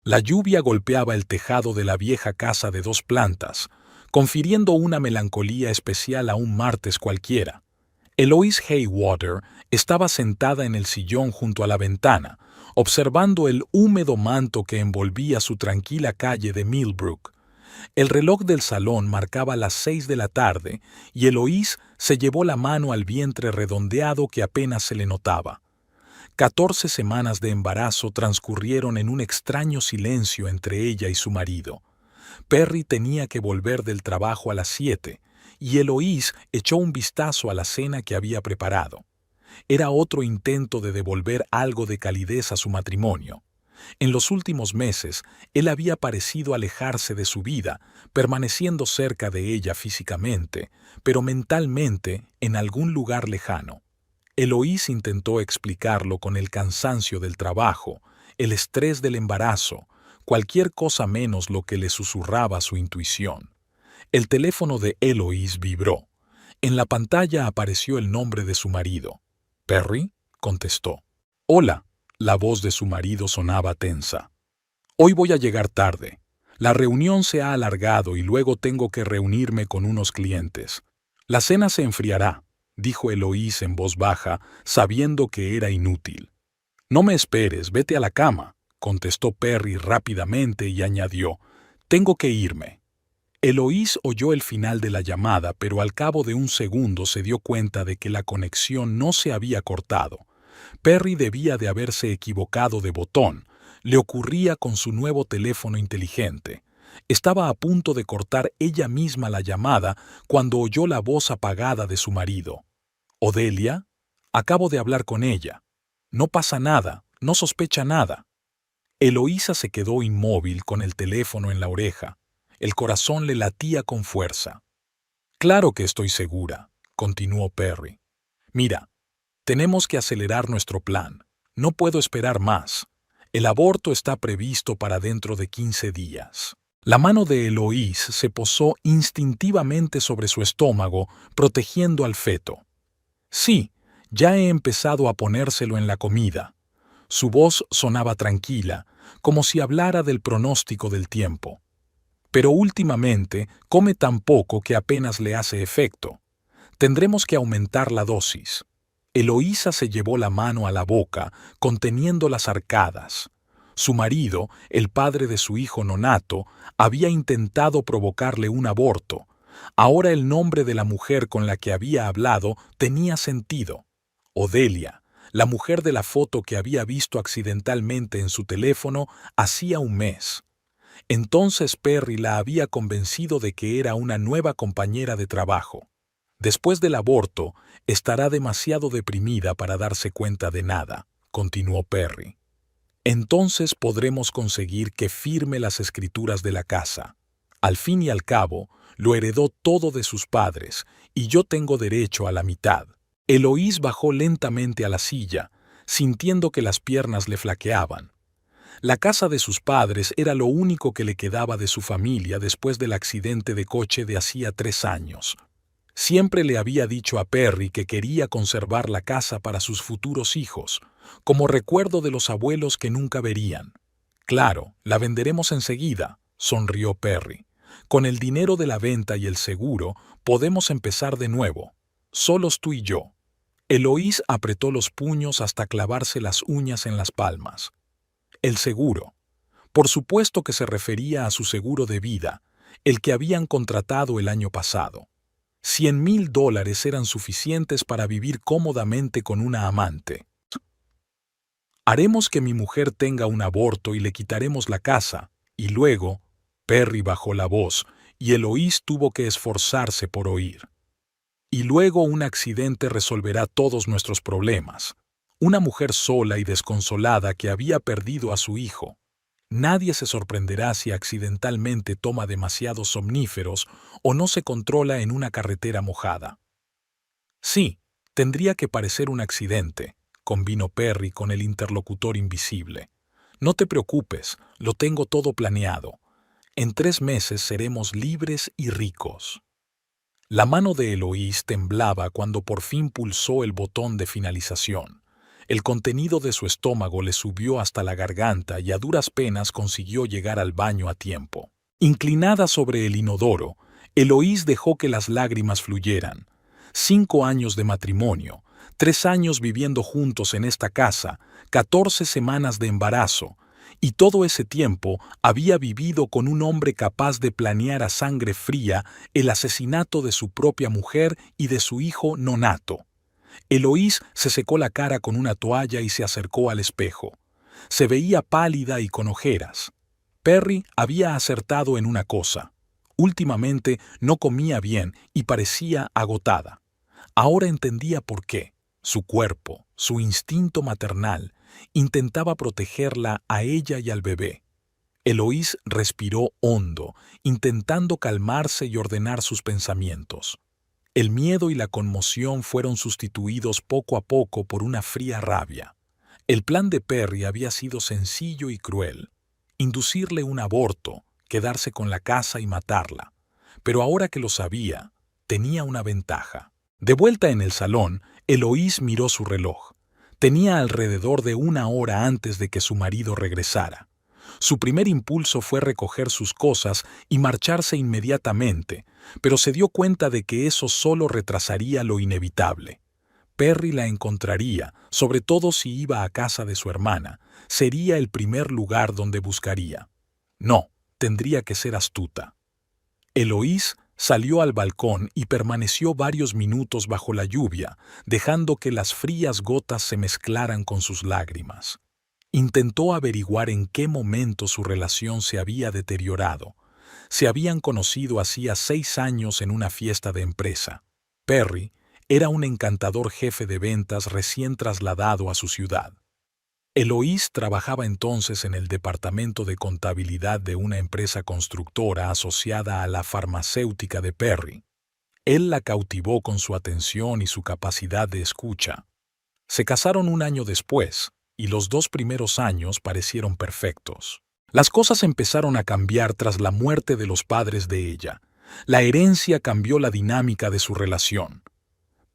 La lluvia golpeaba el tejado de la vieja casa de 2 plantas, confiriendo una melancolía especial a un martes cualquiera. Eloise Haywater estaba sentada en el sillón junto a la ventana, observando el húmedo manto que envolvía su tranquila calle de Millbrook. El reloj del salón marcaba las 6 de la tarde y Eloise se llevó la mano al vientre redondeado que apenas se le notaba. 14 semanas de embarazo transcurrieron en un extraño silencio entre ella y su marido. Perry tenía que volver del trabajo a las 7 y Eloise echó un vistazo a la cena que había preparado. Era otro intento de devolver algo de calidez a su matrimonio. En los últimos meses, él había parecido alejarse de su vida, permaneciendo cerca de ella físicamente, pero mentalmente en algún lugar lejano. Eloise intentó explicarlo con el cansancio del trabajo, el estrés del embarazo, cualquier cosa menos lo que le susurraba su intuición. El teléfono de Eloise vibró. En la pantalla apareció el nombre de su marido. «¿Perry?», contestó. «Hola». La voz de su marido sonaba tensa. «Hoy voy a llegar tarde. La reunión se ha alargado y luego tengo que reunirme con unos clientes. La cena se enfriará», dijo Eloise en voz baja, sabiendo que era inútil. «No me esperes, vete a la cama», contestó Perry rápidamente y añadió, «tengo que irme». Eloise oyó el final de la llamada, pero al cabo de un segundo se dio cuenta de que la conexión no se había cortado. Perry debía de haberse equivocado de botón. Le ocurría con su nuevo teléfono inteligente. Estaba a punto de cortar ella misma la llamada cuando oyó la voz apagada de su marido. «¿Odelia? Acabo de hablar con ella. No pasa nada, no sospecha nada». Eloísa se quedó inmóvil con el teléfono en la oreja. El corazón le latía con fuerza. «Claro que estoy segura», continuó Perry. «Mira, tenemos que acelerar nuestro plan. No puedo esperar más. El aborto está previsto para dentro de 15 días». La mano de Eloise se posó instintivamente sobre su estómago, protegiendo al feto. «Sí, ya he empezado a ponérselo en la comida». Su voz sonaba tranquila, como si hablara del pronóstico del tiempo. «Pero últimamente come tan poco que apenas le hace efecto. Tendremos que aumentar la dosis». Eloísa se llevó la mano a la boca, conteniendo las arcadas. Su marido, el padre de su hijo nonato, había intentado provocarle un aborto. Ahora el nombre de la mujer con la que había hablado tenía sentido. Odelia, la mujer de la foto que había visto accidentalmente en su teléfono hacía un mes. Entonces Perry la había convencido de que era una nueva compañera de trabajo. «Después del aborto, estará demasiado deprimida para darse cuenta de nada», continuó Perry. «Entonces podremos conseguir que firme las escrituras de la casa. Al fin y al cabo, lo heredó todo de sus padres, y yo tengo derecho a la mitad». Eloise bajó lentamente a la silla, sintiendo que las piernas le flaqueaban. La casa de sus padres era lo único que le quedaba de su familia después del accidente de coche de hacía 3 años. Siempre le había dicho a Perry que quería conservar la casa para sus futuros hijos, como recuerdo de los abuelos que nunca verían. «Claro, la venderemos enseguida», sonrió Perry. «Con el dinero de la venta y el seguro, podemos empezar de nuevo, solos tú y yo». Eloise apretó los puños hasta clavarse las uñas en las palmas. El seguro. Por supuesto que se refería a su seguro de vida, el que habían contratado el año pasado. $100,000 eran suficientes para vivir cómodamente con una amante. «Haremos que mi mujer tenga un aborto y le quitaremos la casa, y luego...» Perry bajó la voz, y Eloise tuvo que esforzarse por oír. «Y luego un accidente resolverá todos nuestros problemas. Una mujer sola y desconsolada que había perdido a su hijo. Nadie se sorprenderá si accidentalmente toma demasiados somníferos o no se controla en una carretera mojada». «Sí, tendría que parecer un accidente», convino Perry con el interlocutor invisible. «No te preocupes, lo tengo todo planeado. En 3 meses seremos libres y ricos». La mano de Eloise temblaba cuando por fin pulsó el botón de finalización. El contenido de su estómago le subió hasta la garganta y a duras penas consiguió llegar al baño a tiempo. Inclinada sobre el inodoro, Eloís dejó que las lágrimas fluyeran. 5 años de matrimonio, 3 años viviendo juntos en esta casa, 14 semanas de embarazo, y todo ese tiempo había vivido con un hombre capaz de planear a sangre fría el asesinato de su propia mujer y de su hijo nonato. Eloís se secó la cara con una toalla y se acercó al espejo. Se veía pálida y con ojeras. Perry había acertado en una cosa. Últimamente no comía bien y parecía agotada. Ahora entendía por qué. Su cuerpo, su instinto maternal, intentaba protegerla a ella y al bebé. Eloís respiró hondo, intentando calmarse y ordenar sus pensamientos. El miedo y la conmoción fueron sustituidos poco a poco por una fría rabia. El plan de Perry había sido sencillo y cruel: inducirle un aborto, quedarse con la casa y matarla. Pero ahora que lo sabía, tenía una ventaja. De vuelta en el salón, Eloís miró su reloj. Tenía alrededor de 1 hora antes de que su marido regresara. Su primer impulso fue recoger sus cosas y marcharse inmediatamente, pero se dio cuenta de que eso solo retrasaría lo inevitable. Perry la encontraría, sobre todo si iba a casa de su hermana. Sería el primer lugar donde buscaría. No, tendría que ser astuta. Eloís salió al balcón y permaneció varios minutos bajo la lluvia, dejando que las frías gotas se mezclaran con sus lágrimas. Intentó averiguar en qué momento su relación se había deteriorado. Se habían conocido hacía 6 años en una fiesta de empresa. Perry era un encantador jefe de ventas recién trasladado a su ciudad. Eloís trabajaba entonces en el departamento de contabilidad de una empresa constructora asociada a la farmacéutica de Perry. Él la cautivó con su atención y su capacidad de escucha. Se casaron 1 año después, y los 2 primeros años parecieron perfectos. Las cosas empezaron a cambiar tras la muerte de los padres de ella. La herencia cambió la dinámica de su relación.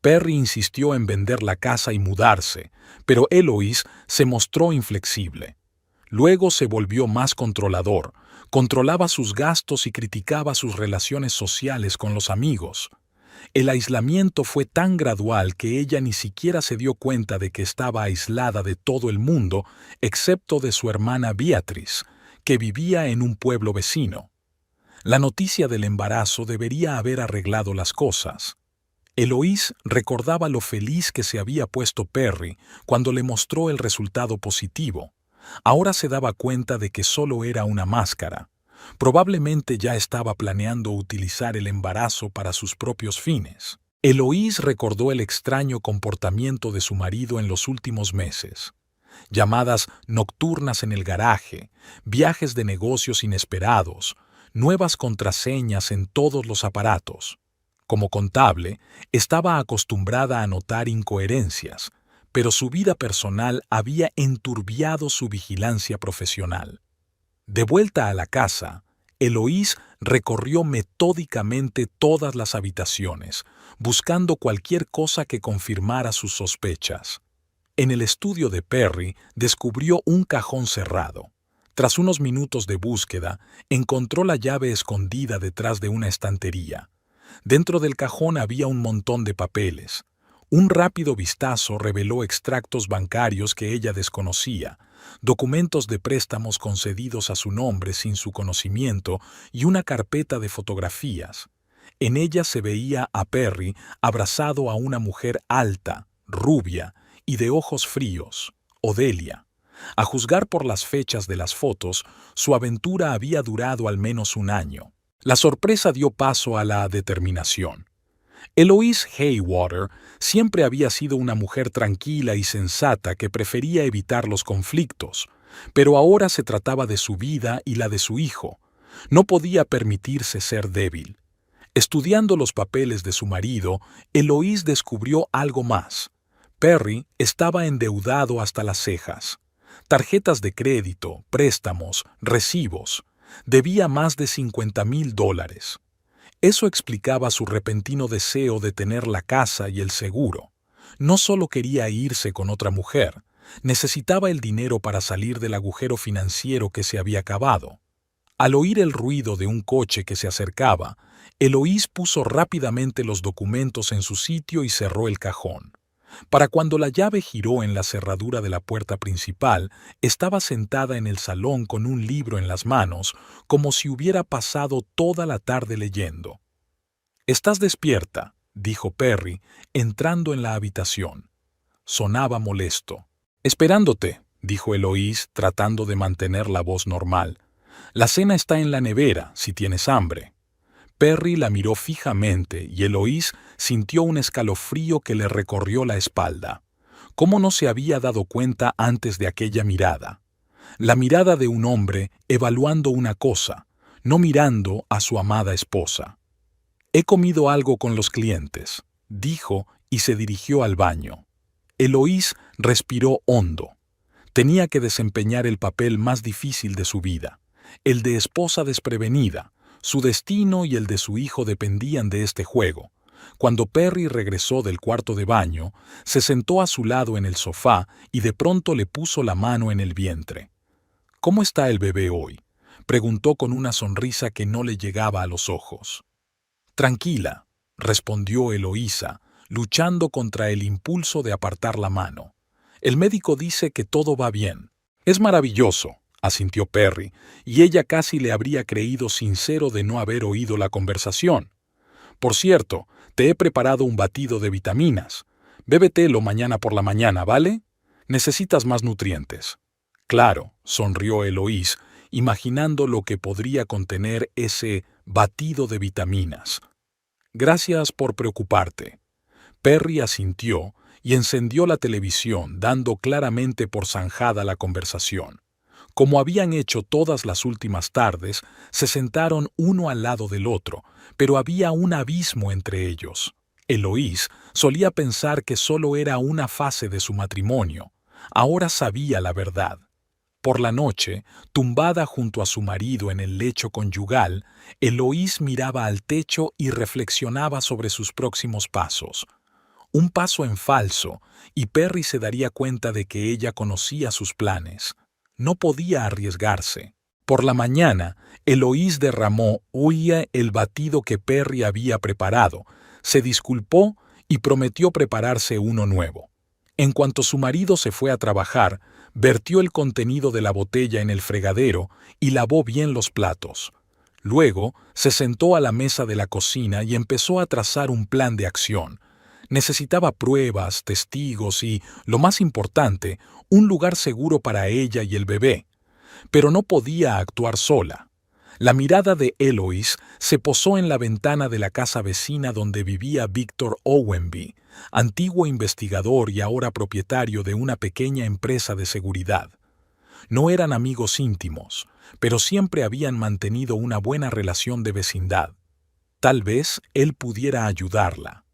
Perry insistió en vender la casa y mudarse, pero Eloís se mostró inflexible. Luego se volvió más controlador, controlaba sus gastos y criticaba sus relaciones sociales con los amigos. El aislamiento fue tan gradual que ella ni siquiera se dio cuenta de que estaba aislada de todo el mundo, excepto de su hermana Beatrice, que vivía en un pueblo vecino. La noticia del embarazo debería haber arreglado las cosas. Eloís recordaba lo feliz que se había puesto Perry cuando le mostró el resultado positivo. Ahora se daba cuenta de que solo era una máscara. Probablemente ya estaba planeando utilizar el embarazo para sus propios fines. Eloís recordó el extraño comportamiento de su marido en los últimos meses. Llamadas nocturnas en el garaje, viajes de negocios inesperados, nuevas contraseñas en todos los aparatos. Como contable, estaba acostumbrada a notar incoherencias, pero su vida personal había enturbiado su vigilancia profesional. De vuelta a la casa, Eloís recorrió metódicamente todas las habitaciones, buscando cualquier cosa que confirmara sus sospechas. En el estudio de Perry descubrió un cajón cerrado. Tras unos minutos de búsqueda, encontró la llave escondida detrás de una estantería. Dentro del cajón había un montón de papeles. Un rápido vistazo reveló extractos bancarios que ella desconocía, documentos de préstamos concedidos a su nombre sin su conocimiento y una carpeta de fotografías. En ella se veía a Perry abrazado a una mujer alta, rubia y de ojos fríos, Odelia. A juzgar por las fechas de las fotos, su aventura había durado al menos 1 año. La sorpresa dio paso a la determinación. Eloís Haywater siempre había sido una mujer tranquila y sensata que prefería evitar los conflictos, pero ahora se trataba de su vida y la de su hijo. No podía permitirse ser débil. Estudiando los papeles de su marido, Eloís descubrió algo más. Perry estaba endeudado hasta las cejas. Tarjetas de crédito, préstamos, recibos. Debía más de $50,000. Eso explicaba su repentino deseo de tener la casa y el seguro. No solo quería irse con otra mujer, necesitaba el dinero para salir del agujero financiero que se había cavado. Al oír el ruido de un coche que se acercaba, Eloís puso rápidamente los documentos en su sitio y cerró el cajón. Para cuando la llave giró en la cerradura de la puerta principal, estaba sentada en el salón con un libro en las manos, como si hubiera pasado toda la tarde leyendo. «¿Estás despierta?», dijo Perry, entrando en la habitación. Sonaba molesto. «Esperándote», dijo Eloís, tratando de mantener la voz normal. «La cena está en la nevera, si tienes hambre». Perry la miró fijamente y Eloís sintió un escalofrío que le recorrió la espalda. ¿Cómo no se había dado cuenta antes de aquella mirada? La mirada de un hombre evaluando una cosa, no mirando a su amada esposa. «He comido algo con los clientes», dijo y se dirigió al baño. Eloís respiró hondo. Tenía que desempeñar el papel más difícil de su vida, el de esposa desprevenida. Su destino y el de su hijo dependían de este juego. Cuando Perry regresó del cuarto de baño, se sentó a su lado en el sofá y de pronto le puso la mano en el vientre. «¿Cómo está el bebé hoy?», preguntó con una sonrisa que no le llegaba a los ojos. «Tranquila», respondió Eloísa, luchando contra el impulso de apartar la mano. «El médico dice que todo va bien». «Es maravilloso», asintió Perry, y ella casi le habría creído sincero de no haber oído la conversación. «Por cierto, te he preparado un batido de vitaminas. Bébetelo mañana por la mañana, ¿vale? Necesitas más nutrientes». «Claro», sonrió Eloís, imaginando lo que podría contener ese batido de vitaminas. «Gracias por preocuparte». Perry asintió y encendió la televisión, dando claramente por zanjada la conversación. Como habían hecho todas las últimas tardes, se sentaron uno al lado del otro, pero había un abismo entre ellos. Eloís solía pensar que solo era una fase de su matrimonio. Ahora sabía la verdad. Por la noche, tumbada junto a su marido en el lecho conyugal, Eloís miraba al techo y reflexionaba sobre sus próximos pasos. Un paso en falso, y Perry se daría cuenta de que ella conocía sus planes. No podía arriesgarse. Por la mañana, Eloís derramó el batido que Perry había preparado, se disculpó y prometió prepararse uno nuevo. En cuanto su marido se fue a trabajar, vertió el contenido de la botella en el fregadero y lavó bien los platos. Luego, se sentó a la mesa de la cocina y empezó a trazar un plan de acción. Necesitaba pruebas, testigos y, lo más importante, un lugar seguro para ella y el bebé. Pero no podía actuar sola. La mirada de Eloís se posó en la ventana de la casa vecina donde vivía Victor Owenby, antiguo investigador y ahora propietario de una pequeña empresa de seguridad. No eran amigos íntimos, pero siempre habían mantenido una buena relación de vecindad. Tal vez él pudiera ayudarla.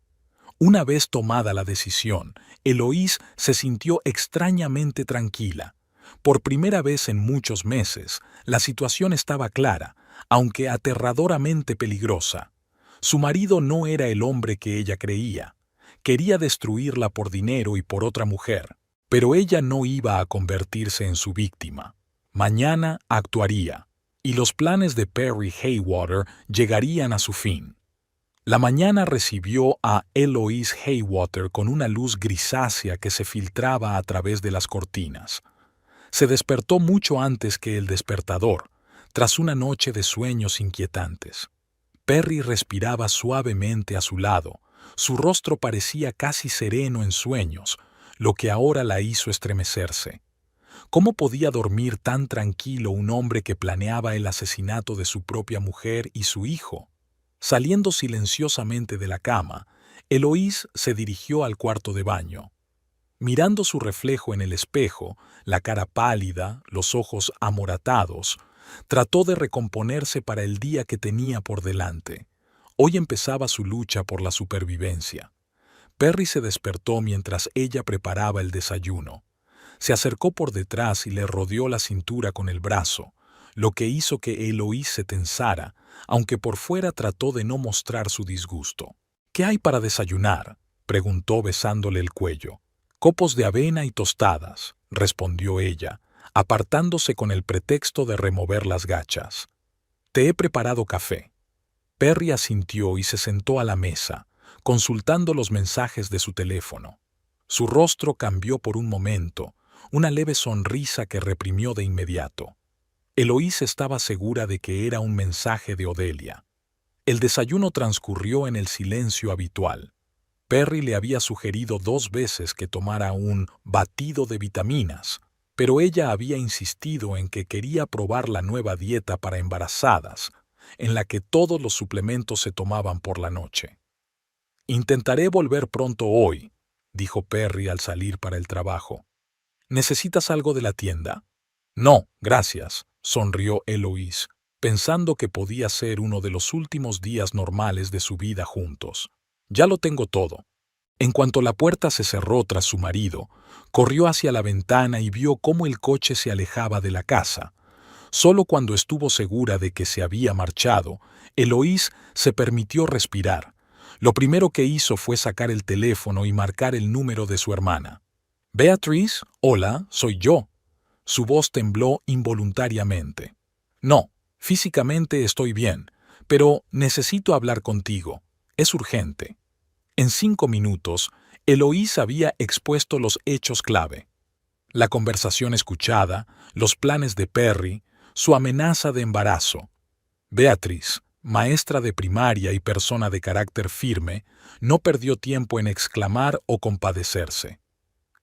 Una vez tomada la decisión, Eloís se sintió extrañamente tranquila. Por primera vez en muchos meses, la situación estaba clara, aunque aterradoramente peligrosa. Su marido no era el hombre que ella creía. Quería destruirla por dinero y por otra mujer, pero ella no iba a convertirse en su víctima. Mañana actuaría, y los planes de Perry Haywater llegarían a su fin. La mañana recibió a Eloís Haywater con una luz grisácea que se filtraba a través de las cortinas. Se despertó mucho antes que el despertador, tras una noche de sueños inquietantes. Perry respiraba suavemente a su lado. Su rostro parecía casi sereno en sueños, lo que ahora la hizo estremecerse. ¿Cómo podía dormir tan tranquilo un hombre que planeaba el asesinato de su propia mujer y su hijo? Saliendo silenciosamente de la cama, Eloís se dirigió al cuarto de baño. Mirando su reflejo en el espejo, la cara pálida, los ojos amoratados, trató de recomponerse para el día que tenía por delante. Hoy empezaba su lucha por la supervivencia. Perry se despertó mientras ella preparaba el desayuno. Se acercó por detrás y le rodeó la cintura con el brazo, lo que hizo que Eloís se tensara, aunque por fuera trató de no mostrar su disgusto. «¿Qué hay para desayunar?», preguntó besándole el cuello. Copos de avena y tostadas, respondió ella, apartándose con el pretexto de remover las gachas. Te he preparado café. Perry asintió y se sentó a la mesa, consultando los mensajes de su teléfono. Su rostro cambió por un momento, una leve sonrisa que reprimió de inmediato. Eloís estaba segura de que era un mensaje de Odelia. El desayuno transcurrió en el silencio habitual. Perry le había sugerido 2 veces que tomara un batido de vitaminas, pero ella había insistido en que quería probar la nueva dieta para embarazadas, en la que todos los suplementos se tomaban por la noche. Intentaré volver pronto hoy, dijo Perry al salir para el trabajo. ¿Necesitas algo de la tienda? No, gracias, sonrió Eloís, pensando que podía ser uno de los últimos días normales de su vida juntos. Ya lo tengo todo. En cuanto la puerta se cerró tras su marido, corrió hacia la ventana y vio cómo el coche se alejaba de la casa. Solo cuando estuvo segura de que se había marchado, Eloís se permitió respirar. Lo primero que hizo fue sacar el teléfono y marcar el número de su hermana. Beatriz, hola, soy yo. Su voz tembló involuntariamente. No, físicamente estoy bien, pero necesito hablar contigo. Es urgente. En 5 minutos, Eloís había expuesto los hechos clave. La conversación escuchada, los planes de Perry, su amenaza de embarazo. Beatriz, maestra de primaria y persona de carácter firme, no perdió tiempo en exclamar o compadecerse.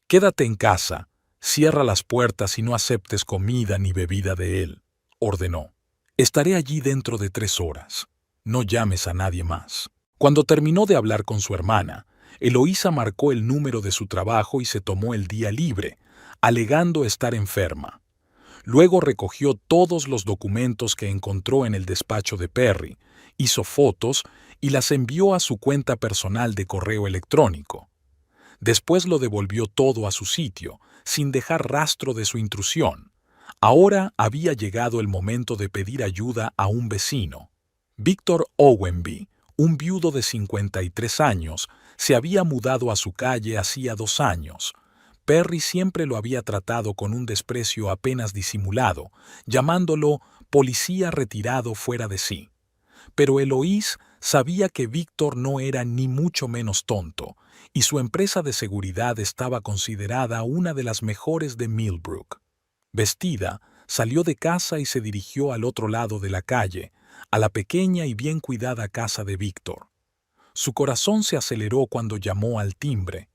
«Quédate en casa, cierra las puertas y no aceptes comida ni bebida de él», ordenó. «Estaré allí dentro de 3 horas. No llames a nadie más». Cuando terminó de hablar con su hermana, Eloísa marcó el número de su trabajo y se tomó el día libre, alegando estar enferma. Luego recogió todos los documentos que encontró en el despacho de Perry, hizo fotos y las envió a su cuenta personal de correo electrónico. Después lo devolvió todo a su sitio, sin dejar rastro de su intrusión. Ahora había llegado el momento de pedir ayuda a un vecino. Víctor Owenby, un viudo de 53 años, se había mudado a su calle hacía 2 años. Perry siempre lo había tratado con un desprecio apenas disimulado, llamándolo policía retirado fuera de sí. Pero Eloís sabía que Víctor no era ni mucho menos tonto, y su empresa de seguridad estaba considerada una de las mejores de Millbrook. Vestida, salió de casa y se dirigió al otro lado de la calle, a la pequeña y bien cuidada casa de Víctor. Su corazón se aceleró cuando llamó al timbre.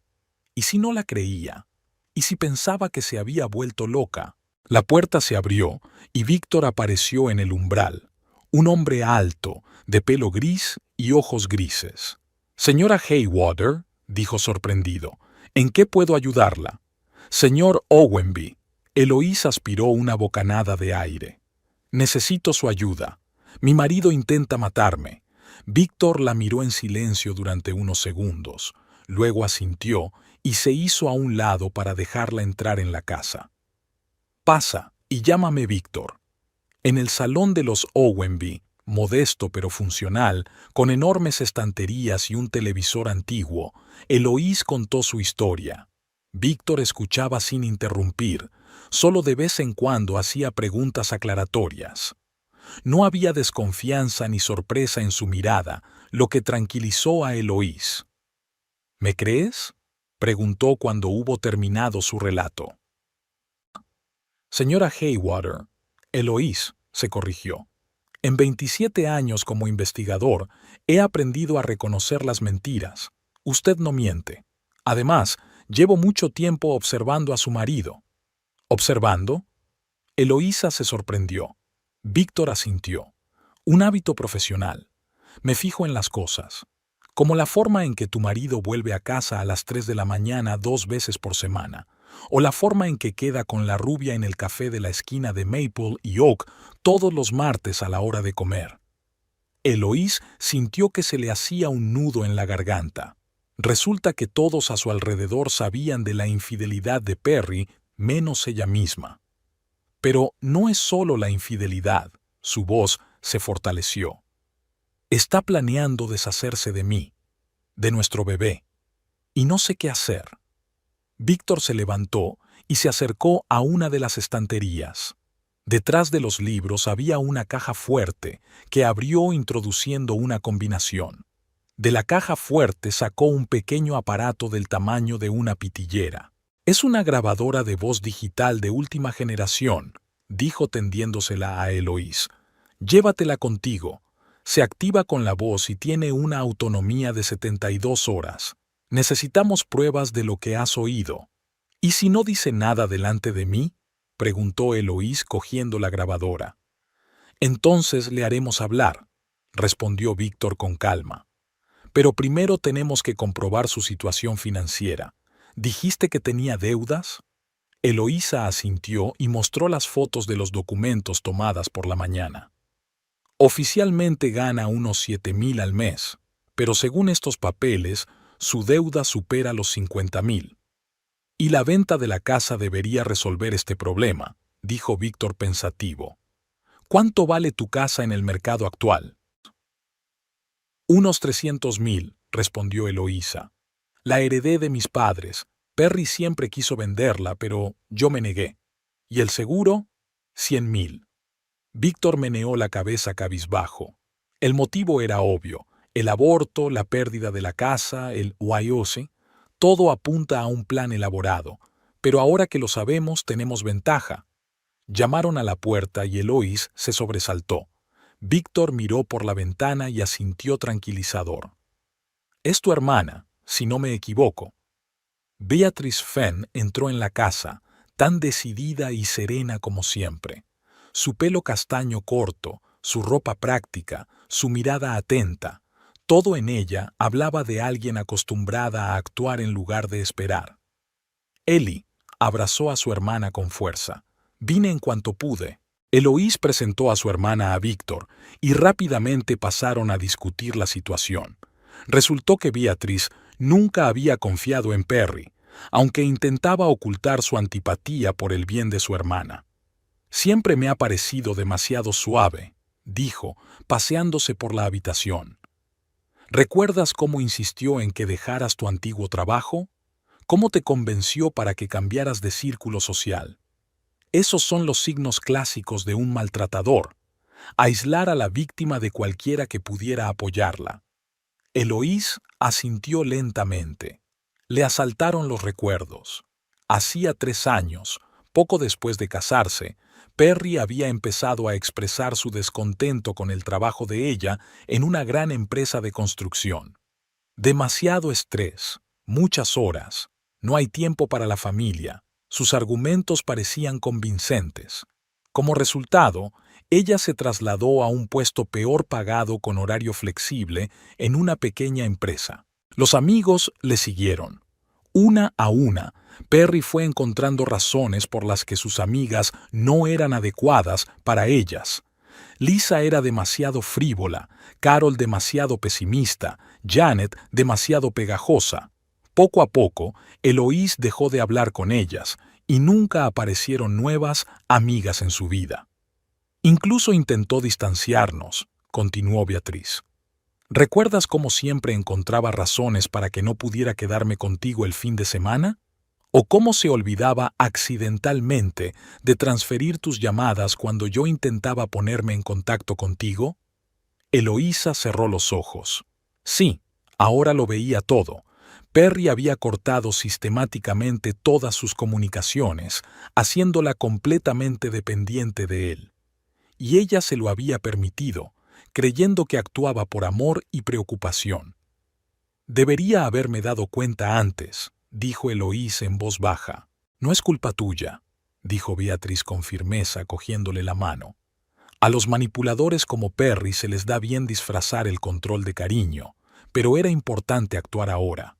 ¿Y si no la creía? ¿Y si pensaba que se había vuelto loca? La puerta se abrió y Víctor apareció en el umbral. Un hombre alto, de pelo gris y ojos grises. «Señora Haywater», dijo sorprendido, «¿en qué puedo ayudarla?» «Señor Owenby». Eloís aspiró una bocanada de aire. «Necesito su ayuda. Mi marido intenta matarme». Víctor la miró en silencio durante unos segundos, luego asintió y se hizo a un lado para dejarla entrar en la casa. «Pasa y llámame Víctor». En el salón de los Owenby, modesto pero funcional, con enormes estanterías y un televisor antiguo, Eloís contó su historia. Víctor escuchaba sin interrumpir, solo de vez en cuando hacía preguntas aclaratorias. No había desconfianza ni sorpresa en su mirada, lo que tranquilizó a Eloís. «¿Me crees?», preguntó cuando hubo terminado su relato. «Señora Haywater», Eloís se corrigió. «En 27 años como investigador he aprendido a reconocer las mentiras. Usted no miente. Además, llevo mucho tiempo observando a su marido». «¿Observando?». Eloísa se sorprendió. Víctor asintió. «Un hábito profesional. Me fijo en las cosas. Como la forma en que tu marido vuelve a casa a las 3 de la mañana 2 veces por semana, o la forma en que queda con la rubia en el café de la esquina de Maple y Oak todos los martes a la hora de comer». Eloís sintió que se le hacía un nudo en la garganta. Resulta que todos a su alrededor sabían de la infidelidad de Perry, menos ella misma. «Pero no es solo la infidelidad», su voz se fortaleció. «Está planeando deshacerse de mí, de nuestro bebé». y no sé qué hacer. Víctor se levantó y se acercó a una de las estanterías. Detrás de los libros había una caja fuerte que abrió introduciendo una combinación. De la caja fuerte sacó un pequeño aparato del tamaño de una pitillera. «Es una grabadora de voz digital de última generación», dijo tendiéndosela a Eloís. «Llévatela contigo. Se activa con la voz y tiene una autonomía de 72 horas. Necesitamos pruebas de lo que has oído». «¿Y si no dice nada delante de mí?», preguntó Eloís cogiendo la grabadora. «Entonces le haremos hablar», respondió Víctor con calma. «Pero primero tenemos que comprobar su situación financiera. ¿Dijiste que tenía deudas?». Eloísa asintió y mostró las fotos de los documentos tomadas por la mañana. «Oficialmente gana unos 7.000 al mes, pero según estos papeles, su deuda supera los 50.000. Y la venta de la casa debería resolver este problema», dijo Víctor pensativo. «¿Cuánto vale tu casa en el mercado actual?». «Unos 300.000», respondió Eloísa. «La heredé de mis padres. Perry siempre quiso venderla, pero yo me negué. ¿Y el seguro?». 100.000. Víctor meneó la cabeza cabizbajo. El motivo era obvio: el aborto, la pérdida de la casa, el YOC. Todo apunta a un plan elaborado, pero ahora que lo sabemos tenemos ventaja. Llamaron a la puerta y Eloís se sobresaltó. Víctor miró por la ventana y asintió tranquilizador. «Es tu hermana, si no me equivoco». Beatrice Fenn entró en la casa, tan decidida y serena como siempre. Su pelo castaño corto, su ropa práctica, su mirada atenta, todo en ella hablaba de alguien acostumbrada a actuar en lugar de esperar. Ellie abrazó a su hermana con fuerza. «Vine en cuanto pude». Eloís presentó a su hermana a Víctor y rápidamente pasaron a discutir la situación. Resultó que Beatrice nunca había confiado en Perry, aunque intentaba ocultar su antipatía por el bien de su hermana. «Siempre me ha parecido demasiado suave», dijo, paseándose por la habitación. «¿Recuerdas cómo insistió en que dejaras tu antiguo trabajo? ¿Cómo te convenció para que cambiaras de círculo social? Esos son los signos clásicos de un maltratador: aislar a la víctima de cualquiera que pudiera apoyarla». Eloís asintió lentamente. Le asaltaron los recuerdos. Hacía 3 años, poco después de casarse, Perry había empezado a expresar su descontento con el trabajo de ella en una gran empresa de construcción. «Demasiado estrés, muchas horas, no hay tiempo para la familia». Sus argumentos parecían convincentes. Como resultado, ella se trasladó a un puesto peor pagado con horario flexible en una pequeña empresa. Los amigos le siguieron. Una a una, Perry fue encontrando razones por las que sus amigas no eran adecuadas para ellas. Lisa era demasiado frívola, Carol demasiado pesimista, Janet demasiado pegajosa. Poco a poco, Eloís dejó de hablar con ellas y nunca aparecieron nuevas amigas en su vida. «Incluso intentó distanciarnos», continuó Beatriz. «¿Recuerdas cómo siempre encontraba razones para que no pudiera quedarme contigo el fin de semana? ¿O cómo se olvidaba accidentalmente de transferir tus llamadas cuando yo intentaba ponerme en contacto contigo?». Eloísa cerró los ojos. Sí, ahora lo veía todo. Perry había cortado sistemáticamente todas sus comunicaciones, haciéndola completamente dependiente de él. Y ella se lo había permitido, creyendo que actuaba por amor y preocupación. «Debería haberme dado cuenta antes», dijo Eloís en voz baja. «No es culpa tuya», dijo Beatriz con firmeza, cogiéndole la mano. «A los manipuladores como Perry se les da bien disfrazar el control de cariño, pero era importante actuar ahora».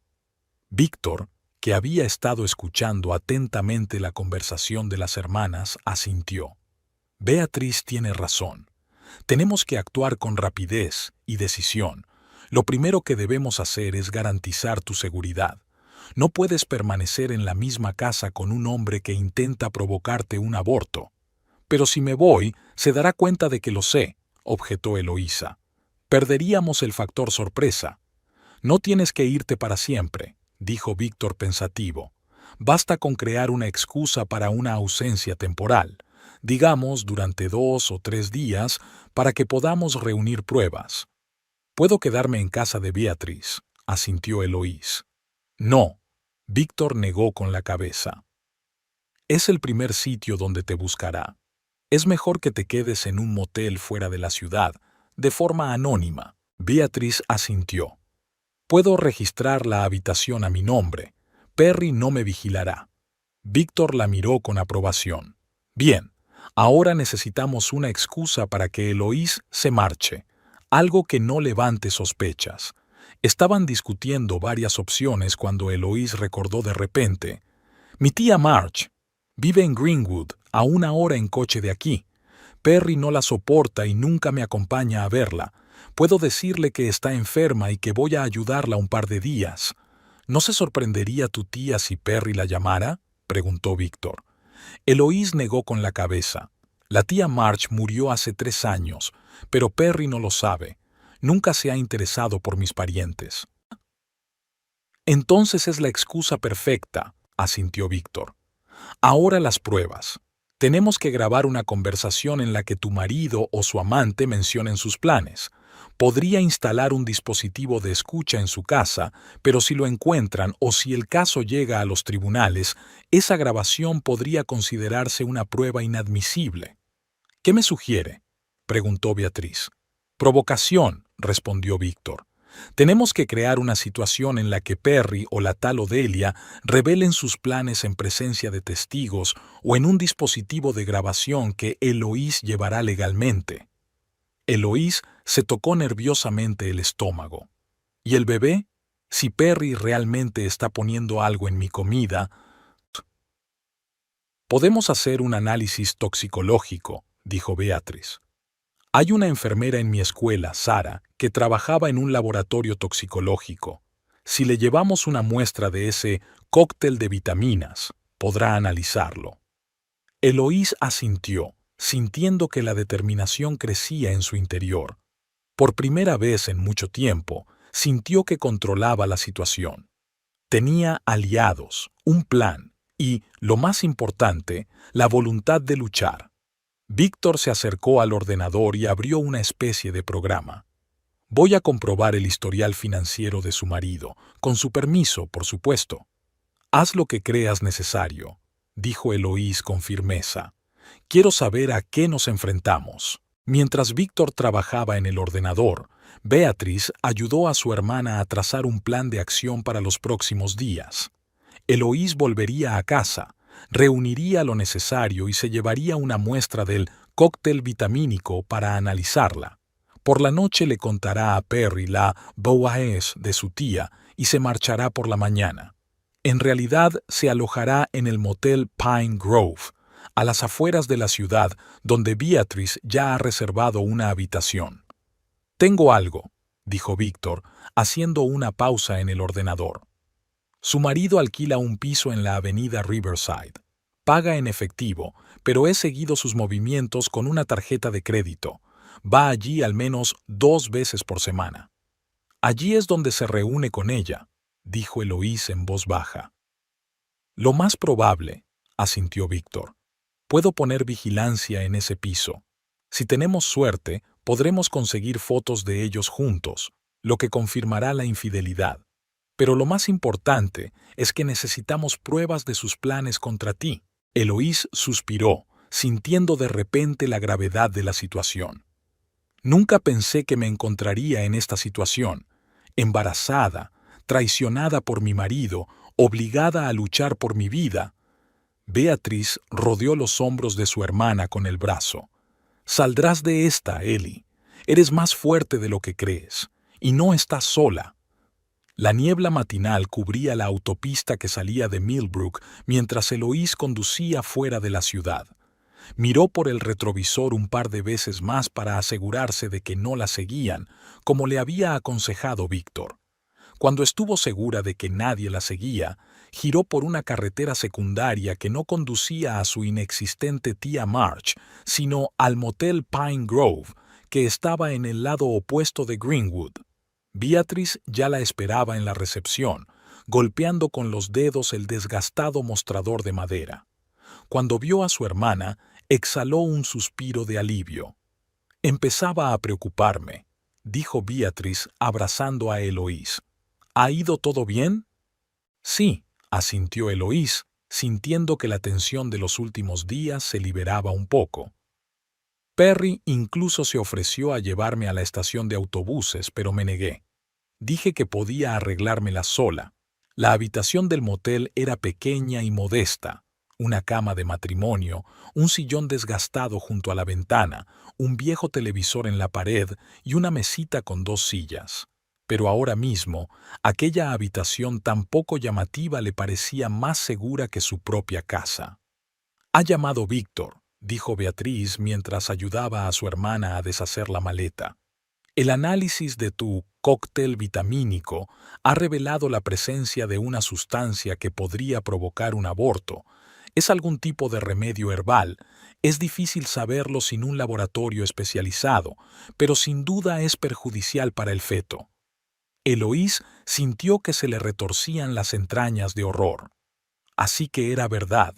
Víctor, que había estado escuchando atentamente la conversación de las hermanas, asintió. «Beatriz tiene razón. Tenemos que actuar con rapidez y decisión. Lo primero que debemos hacer es garantizar tu seguridad. No puedes permanecer en la misma casa con un hombre que intenta provocarte un aborto». «Pero si me voy, se dará cuenta de que lo sé», objetó Eloísa. «Perderíamos el factor sorpresa». «No tienes que irte para siempre», dijo Víctor pensativo. Basta con crear una excusa para una ausencia temporal, digamos durante 2 o 3 días, para que podamos reunir pruebas. Puedo quedarme en casa de Beatriz, asintió Eloís. No, Víctor negó con la cabeza. Es el primer sitio donde te buscará. Es mejor que te quedes en un motel fuera de la ciudad, de forma anónima. Beatriz asintió. Puedo registrar la habitación a mi nombre. Perry no me vigilará. Víctor la miró con aprobación. Bien, ahora necesitamos una excusa para que Eloís se marche, algo que no levante sospechas. Estaban discutiendo varias opciones cuando Eloís recordó de repente. Mi tía Marge vive en Greenwood, a 1 hora en coche de aquí. Perry no la soporta y nunca me acompaña a verla. Puedo decirle que está enferma y que voy a ayudarla un par de días. ¿No se sorprendería tu tía si Perry la llamara?, preguntó Víctor. Eloís negó con la cabeza. La tía Marge murió hace 3 años, pero Perry no lo sabe. Nunca se ha interesado por mis parientes. Entonces es la excusa perfecta, asintió Víctor. Ahora las pruebas. Tenemos que grabar una conversación en la que tu marido o su amante mencionen sus planes. Podría instalar un dispositivo de escucha en su casa, pero si lo encuentran o si el caso llega a los tribunales, esa grabación podría considerarse una prueba inadmisible. ¿Qué me sugiere?, preguntó Beatriz. Provocación, respondió Víctor. Tenemos que crear una situación en la que Perry o la tal Odelia revelen sus planes en presencia de testigos o en un dispositivo de grabación que Eloís llevará legalmente. Eloís se tocó nerviosamente el estómago. ¿Y el bebé? Si Perry realmente está poniendo algo en mi comida... Podemos hacer un análisis toxicológico, dijo Beatriz. Hay una enfermera en mi escuela, Sara, que trabajaba en un laboratorio toxicológico. Si le llevamos una muestra de ese cóctel de vitaminas, podrá analizarlo. Eloís asintió, sintiendo que la determinación crecía en su interior. Por primera vez en mucho tiempo, sintió que controlaba la situación. Tenía aliados, un plan y, lo más importante, la voluntad de luchar. Víctor se acercó al ordenador y abrió una especie de programa. Voy a comprobar el historial financiero de su marido, con su permiso, por supuesto. Haz lo que creas necesario, dijo Eloís con firmeza. Quiero saber a qué nos enfrentamos. Mientras Víctor trabajaba en el ordenador, Beatriz ayudó a su hermana a trazar un plan de acción para los próximos días. Eloís volvería a casa, reuniría lo necesario y se llevaría una muestra del cóctel vitamínico para analizarla. Por la noche le contará a Perry la bouaes de su tía y se marchará por la mañana. En realidad se alojará en el motel Pine Grove, a las afueras de la ciudad, donde Beatriz ya ha reservado una habitación. Tengo algo, dijo Víctor, haciendo una pausa en el ordenador. Su marido alquila un piso en la avenida Riverside. Paga en efectivo, pero he seguido sus movimientos con una tarjeta de crédito. Va allí al menos 2 veces por semana. Allí es donde se reúne con ella, dijo Eloís en voz baja. Lo más probable, asintió Víctor. Puedo poner vigilancia en ese piso. Si tenemos suerte, podremos conseguir fotos de ellos juntos, lo que confirmará la infidelidad. Pero lo más importante es que necesitamos pruebas de sus planes contra ti. Eloís suspiró, sintiendo de repente la gravedad de la situación. Nunca pensé que me encontraría en esta situación, embarazada, traicionada por mi marido, obligada a luchar por mi vida. Beatriz rodeó los hombros de su hermana con el brazo. Saldrás de esta, Ellie. Eres más fuerte de lo que crees, y no estás sola. La niebla matinal cubría la autopista que salía de Millbrook mientras Eloís conducía fuera de la ciudad. Miró por el retrovisor un par de veces más para asegurarse de que no la seguían, como le había aconsejado Víctor. Cuando estuvo segura de que nadie la seguía, giró por una carretera secundaria que no conducía a su inexistente tía Marge, sino al motel Pine Grove, que estaba en el lado opuesto de Greenwood. Beatriz ya la esperaba en la recepción, golpeando con los dedos el desgastado mostrador de madera. Cuando vio a su hermana, exhaló un suspiro de alivio. Empezaba a preocuparme, dijo Beatrice abrazando a Eloís. ¿Ha ido todo bien? Sí, asintió Eloís, sintiendo que la tensión de los últimos días se liberaba un poco. Perry incluso se ofreció a llevarme a la estación de autobuses, pero me negué. Dije que podía arreglármela sola. La habitación del motel era pequeña y modesta. Una cama de matrimonio, un sillón desgastado junto a la ventana, un viejo televisor en la pared y una mesita con 2 sillas. Pero ahora mismo, aquella habitación tan poco llamativa le parecía más segura que su propia casa. «Ha llamado Víctor», dijo Beatriz mientras ayudaba a su hermana a deshacer la maleta. «El análisis de tu cóctel vitamínico ha revelado la presencia de una sustancia que podría provocar un aborto. Es algún tipo de remedio herbal. Es difícil saberlo sin un laboratorio especializado, pero sin duda es perjudicial para el feto». Eloís sintió que se le retorcían las entrañas de horror. Así que era verdad.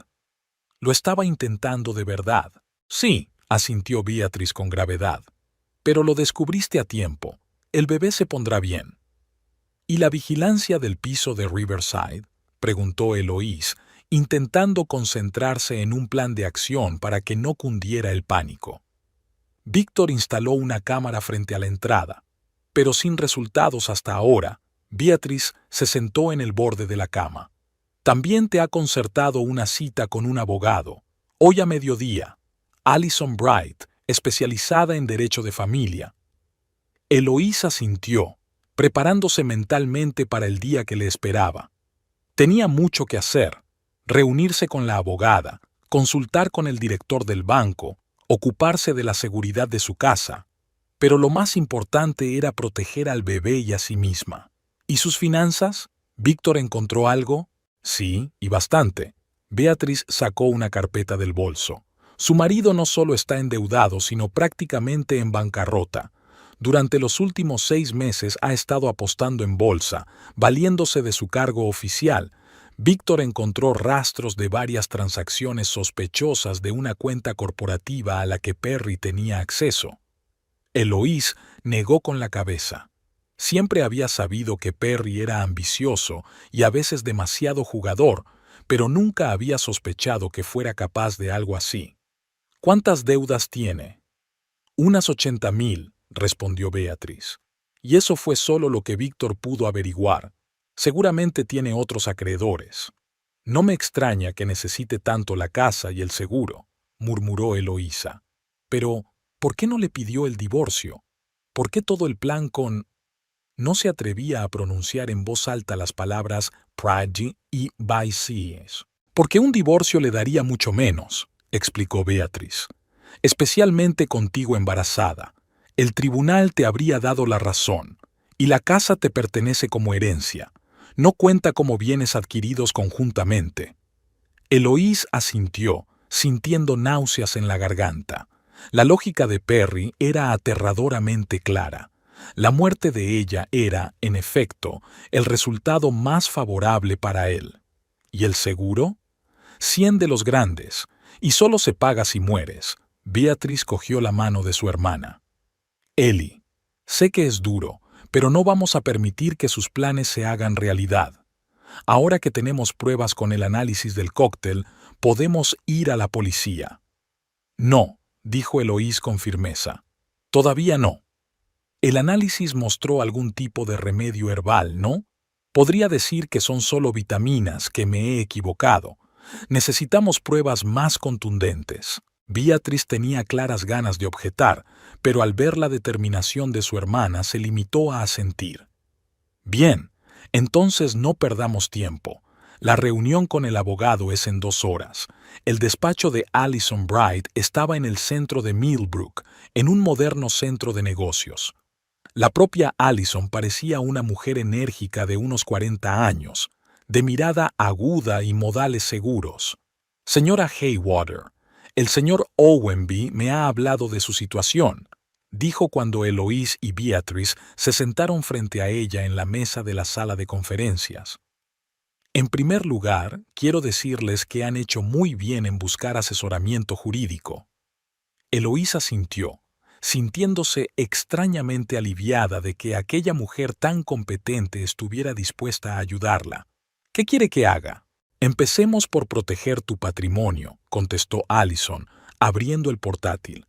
Lo estaba intentando de verdad. Sí, asintió Beatriz con gravedad. Pero lo descubriste a tiempo. El bebé se pondrá bien. ¿Y la vigilancia del piso de Riverside?, preguntó Eloís, intentando concentrarse en un plan de acción para que no cundiera el pánico. Víctor instaló una cámara frente a la entrada, pero sin resultados hasta ahora. Beatriz se sentó en el borde de la cama. También te ha concertado una cita con un abogado, hoy a mediodía. Alison Bright, especializada en derecho de familia. Eloís asintió, preparándose mentalmente para el día que le esperaba. Tenía mucho que hacer: reunirse con la abogada, consultar con el director del banco, ocuparse de la seguridad de su casa. Pero lo más importante era proteger al bebé y a sí misma. ¿Y sus finanzas? ¿Víctor encontró algo? Sí, y bastante. Beatriz sacó una carpeta del bolso. Su marido no solo está endeudado, sino prácticamente en bancarrota. Durante los últimos 6 meses ha estado apostando en bolsa, valiéndose de su cargo oficial. Víctor encontró rastros de varias transacciones sospechosas de una cuenta corporativa a la que Perry tenía acceso. Eloís negó con la cabeza. Siempre había sabido que Perry era ambicioso y a veces demasiado jugador, pero nunca había sospechado que fuera capaz de algo así. ¿Cuántas deudas tiene? Unas 80,000, respondió Beatriz. Y eso fue solo lo que Víctor pudo averiguar. Seguramente tiene otros acreedores. No me extraña que necesite tanto la casa y el seguro, murmuró Eloísa. Pero, ¿por qué no le pidió el divorcio? ¿Por qué todo el plan con...? No se atrevía a pronunciar en voz alta las palabras «pride» y «vices». Porque un divorcio le daría mucho menos, explicó Beatriz. Especialmente contigo embarazada. El tribunal te habría dado la razón, y la casa te pertenece como herencia. No cuenta como bienes adquiridos conjuntamente. Eloís asintió, sintiendo náuseas en la garganta. La lógica de Perry era aterradoramente clara. La muerte de ella era, en efecto, el resultado más favorable para él. ¿Y el seguro? 100 de los grandes, y solo se paga si mueres. Beatriz cogió la mano de su hermana. Ellie, sé que es duro, pero no vamos a permitir que sus planes se hagan realidad. Ahora que tenemos pruebas con el análisis del cóctel, podemos ir a la policía. No, dijo Eloís con firmeza. Todavía no. El análisis mostró algún tipo de remedio herbal, ¿no? Podría decir que son solo vitaminas, que me he equivocado. Necesitamos pruebas más contundentes. Beatriz tenía claras ganas de objetar, pero al ver la determinación de su hermana se limitó a asentir. Bien, entonces no perdamos tiempo. La reunión con el abogado es en 2 horas. El despacho de Alison Bright estaba en el centro de Millbrook, en un moderno centro de negocios. La propia Alison parecía una mujer enérgica de unos 40 años, de mirada aguda y modales seguros. Señora Haywater, el señor Owenby me ha hablado de su situación, dijo cuando Eloís y Beatriz se sentaron frente a ella en la mesa de la sala de conferencias. En primer lugar, quiero decirles que han hecho muy bien en buscar asesoramiento jurídico. Eloísa asintió, sintiéndose extrañamente aliviada de que aquella mujer tan competente estuviera dispuesta a ayudarla. ¿Qué quiere que haga? Empecemos por proteger tu patrimonio, contestó Allison, abriendo el portátil.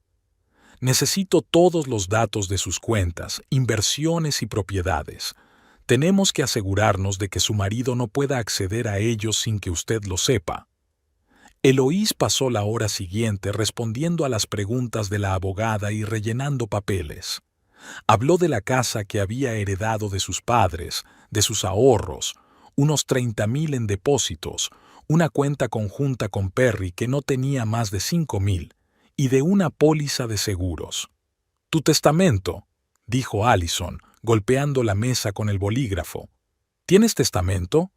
Necesito todos los datos de sus cuentas, inversiones y propiedades. Tenemos que asegurarnos de que su marido no pueda acceder a ellos sin que usted lo sepa. Eloís pasó la hora siguiente respondiendo a las preguntas de la abogada y rellenando papeles. Habló de la casa que había heredado de sus padres, de sus ahorros, unos 30,000 en depósitos, una cuenta conjunta con Perry que no tenía más de 5,000, y de una póliza de seguros. «Tu testamento», dijo Allison, golpeando la mesa con el bolígrafo. «¿Tienes testamento?»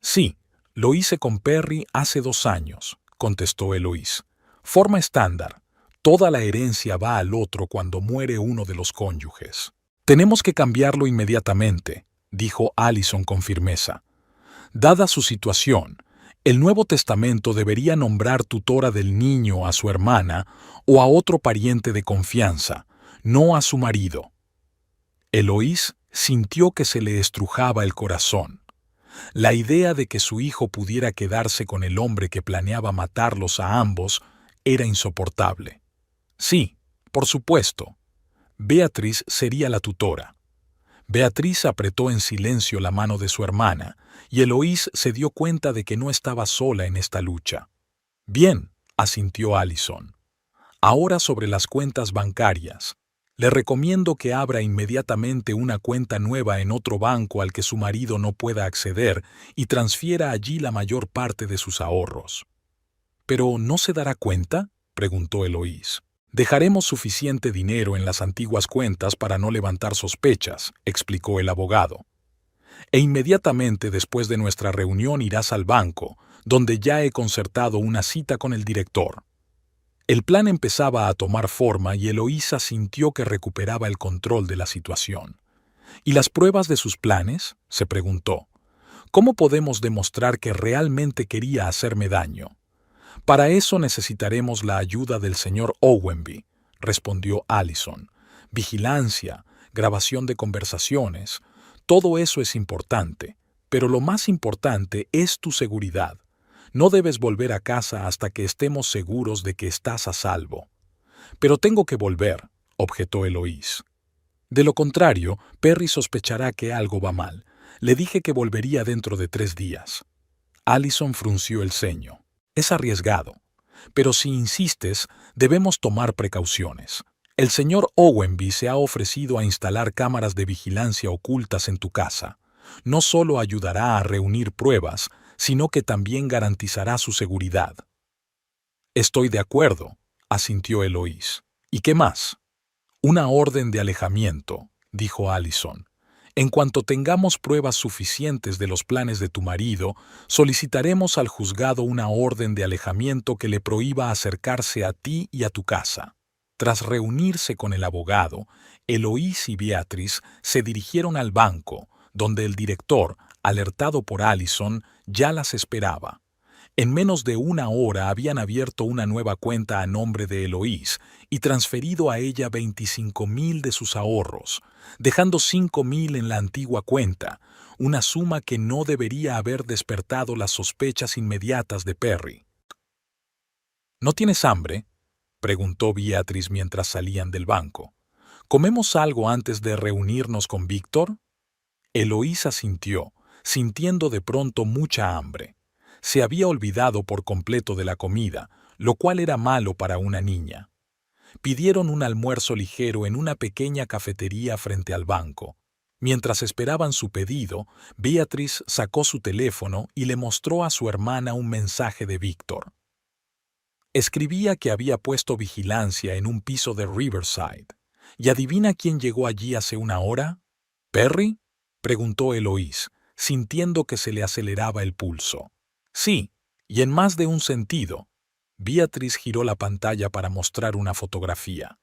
«Sí, lo hice con Perry hace 2 años», contestó Eloís. «Forma estándar. Toda la herencia va al otro cuando muere uno de los cónyuges». «Tenemos que cambiarlo inmediatamente», dijo Allison con firmeza. «Dada su situación, el Nuevo Testamento debería nombrar tutora del niño a su hermana o a otro pariente de confianza, no a su marido». Eloís sintió que se le estrujaba el corazón. La idea de que su hijo pudiera quedarse con el hombre que planeaba matarlos a ambos era insoportable. Sí, por supuesto. Beatriz sería la tutora. Beatriz apretó en silencio la mano de su hermana, y Eloís se dio cuenta de que no estaba sola en esta lucha. «Bien», asintió Allison. «Ahora sobre las cuentas bancarias. Le recomiendo que abra inmediatamente una cuenta nueva en otro banco al que su marido no pueda acceder y transfiera allí la mayor parte de sus ahorros». «¿Pero no se dará cuenta?», preguntó Eloís. «Dejaremos suficiente dinero en las antiguas cuentas para no levantar sospechas», explicó el abogado. «E inmediatamente después de nuestra reunión irás al banco, donde ya he concertado una cita con el director». El plan empezaba a tomar forma y Eloísa sintió que recuperaba el control de la situación. «¿Y las pruebas de sus planes?», se preguntó. «¿Cómo podemos demostrar que realmente quería hacerme daño?» «Para eso necesitaremos la ayuda del señor Owenby», respondió Allison. «Vigilancia, grabación de conversaciones, todo eso es importante, pero lo más importante es tu seguridad. No debes volver a casa hasta que estemos seguros de que estás a salvo». «Pero tengo que volver», objetó Eloís. «De lo contrario, Perry sospechará que algo va mal. Le dije que volvería dentro de 3 días». Allison frunció el ceño. «Es arriesgado. Pero si insistes, debemos tomar precauciones. El señor Owenby se ha ofrecido a instalar cámaras de vigilancia ocultas en tu casa. No solo ayudará a reunir pruebas, sino que también garantizará su seguridad». «Estoy de acuerdo», asintió Eloís. «¿Y qué más?» «Una orden de alejamiento», dijo Allison. «En cuanto tengamos pruebas suficientes de los planes de tu marido, solicitaremos al juzgado una orden de alejamiento que le prohíba acercarse a ti y a tu casa». Tras reunirse con el abogado, Eloís y Beatriz se dirigieron al banco, donde el director, alertado por Allison, ya las esperaba. En menos de 1 hora habían abierto una nueva cuenta a nombre de Eloís y transferido a ella 25,000 de sus ahorros, dejando 5,000 en la antigua cuenta, una suma que no debería haber despertado las sospechas inmediatas de Perry. «¿No tienes hambre?», preguntó Beatriz mientras salían del banco. «¿Comemos algo antes de reunirnos con Víctor?» Eloís asintió, sintiendo de pronto mucha hambre. Se había olvidado por completo de la comida, lo cual era malo para una niña. Pidieron un almuerzo ligero en una pequeña cafetería frente al banco. Mientras esperaban su pedido, Beatriz sacó su teléfono y le mostró a su hermana un mensaje de Víctor. Escribía que había puesto vigilancia en un piso de Riverside. ¿Y adivina quién llegó allí hace 1 hora? ¿Perry?, preguntó Eloís, sintiendo que se le aceleraba el pulso. «Sí, y en más de un sentido». Beatriz giró la pantalla para mostrar una fotografía.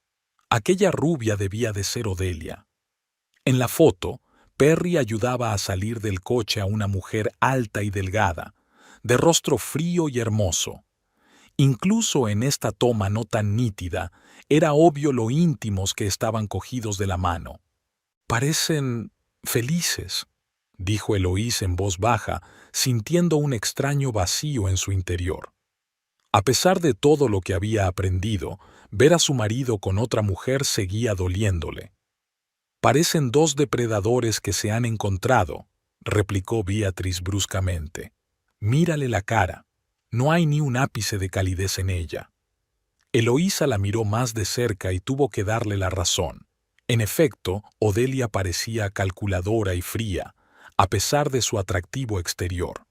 Aquella rubia debía de ser Odelia. En la foto, Perry ayudaba a salir del coche a una mujer alta y delgada, de rostro frío y hermoso. Incluso en esta toma no tan nítida, era obvio lo íntimos que estaban cogidos de la mano. «Parecen felices», dijo Eloís en voz baja, sintiendo un extraño vacío en su interior. A pesar de todo lo que había aprendido, ver a su marido con otra mujer seguía doliéndole. «Parecen dos depredadores que se han encontrado», replicó Beatriz bruscamente. «Mírale la cara. No hay ni un ápice de calidez en ella». Eloísa la miró más de cerca y tuvo que darle la razón. En efecto, Odelia parecía calculadora y fría, a pesar de su atractivo exterior.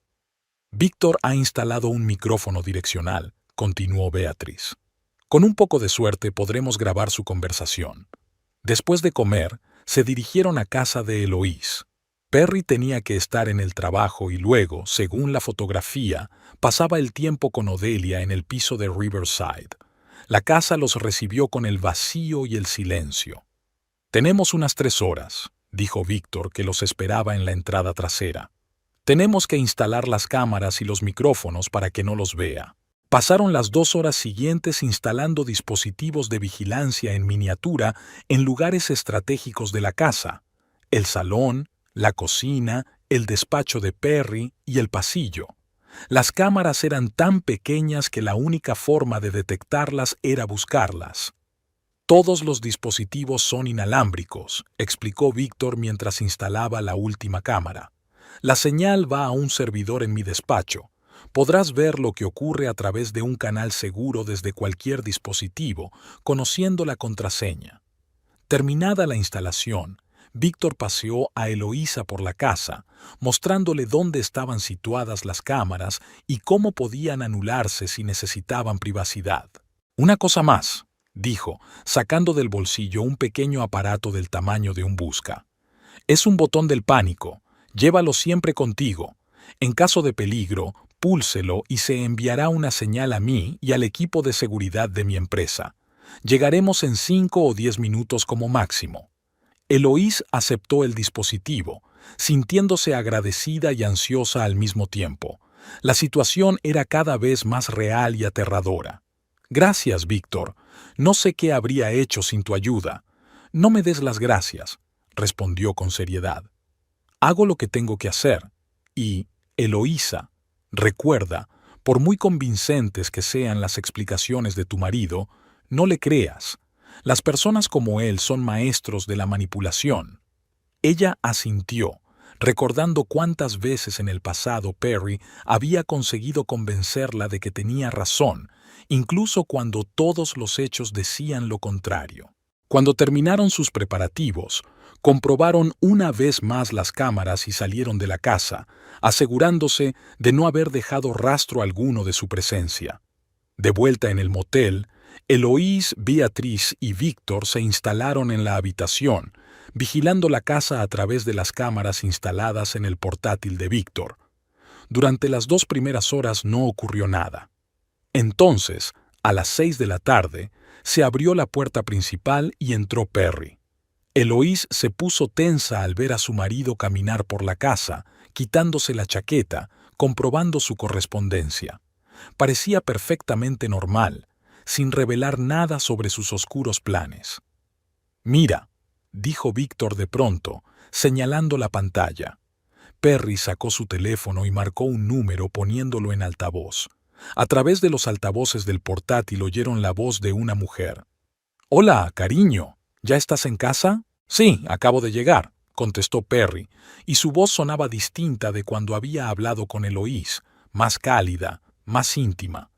«Víctor ha instalado un micrófono direccional», continuó Beatriz. «Con un poco de suerte podremos grabar su conversación». Después de comer, se dirigieron a casa de Eloís. Perry tenía que estar en el trabajo y luego, según la fotografía, pasaba el tiempo con Odelia en el piso de Riverside. La casa los recibió con el vacío y el silencio. «Tenemos unas 3 horas», dijo Víctor, que los esperaba en la entrada trasera. «Tenemos que instalar las cámaras y los micrófonos para que no los vea». Pasaron las 2 horas siguientes instalando dispositivos de vigilancia en miniatura en lugares estratégicos de la casa: el salón, la cocina, el despacho de Perry y el pasillo. Las cámaras eran tan pequeñas que la única forma de detectarlas era buscarlas. «Todos los dispositivos son inalámbricos», explicó Víctor mientras instalaba la última cámara. «La señal va a un servidor en mi despacho. Podrás ver lo que ocurre a través de un canal seguro desde cualquier dispositivo, conociendo la contraseña». Terminada la instalación, Víctor paseó a Eloísa por la casa, mostrándole dónde estaban situadas las cámaras y cómo podían anularse si necesitaban privacidad. «Una cosa más», dijo, sacando del bolsillo un pequeño aparato del tamaño de un busca. «Es un botón del pánico. Llévalo siempre contigo. En caso de peligro, púlselo y se enviará una señal a mí y al equipo de seguridad de mi empresa. Llegaremos en 5 o 10 minutos como máximo». Eloís aceptó el dispositivo, sintiéndose agradecida y ansiosa al mismo tiempo. La situación era cada vez más real y aterradora. «Gracias, Víctor. No sé qué habría hecho sin tu ayuda». «No me des las gracias», respondió con seriedad. «Hago lo que tengo que hacer. Y, Eloísa, recuerda, por muy convincentes que sean las explicaciones de tu marido, no le creas. Las personas como él son maestros de la manipulación». Ella asintió, recordando cuántas veces en el pasado Perry había conseguido convencerla de que tenía razón, incluso cuando todos los hechos decían lo contrario. Cuando terminaron sus preparativos, comprobaron una vez más las cámaras y salieron de la casa, asegurándose de no haber dejado rastro alguno de su presencia. De vuelta en el motel, Eloís, Beatriz y Víctor se instalaron en la habitación, vigilando la casa a través de las cámaras instaladas en el portátil de Víctor. Durante las 2 primeras horas no ocurrió nada. Entonces, a las 6 de la tarde, se abrió la puerta principal y entró Perry. Eloís se puso tensa al ver a su marido caminar por la casa, quitándose la chaqueta, comprobando su correspondencia. Parecía perfectamente normal, sin revelar nada sobre sus oscuros planes. «Mira», dijo Víctor de pronto, señalando la pantalla. Perry sacó su teléfono y marcó un número poniéndolo en altavoz. A través de los altavoces del portátil oyeron la voz de una mujer. «Hola, cariño. ¿Ya estás en casa?» «Sí, acabo de llegar», contestó Perry, y su voz sonaba distinta de cuando había hablado con Eloís, más cálida, más íntima.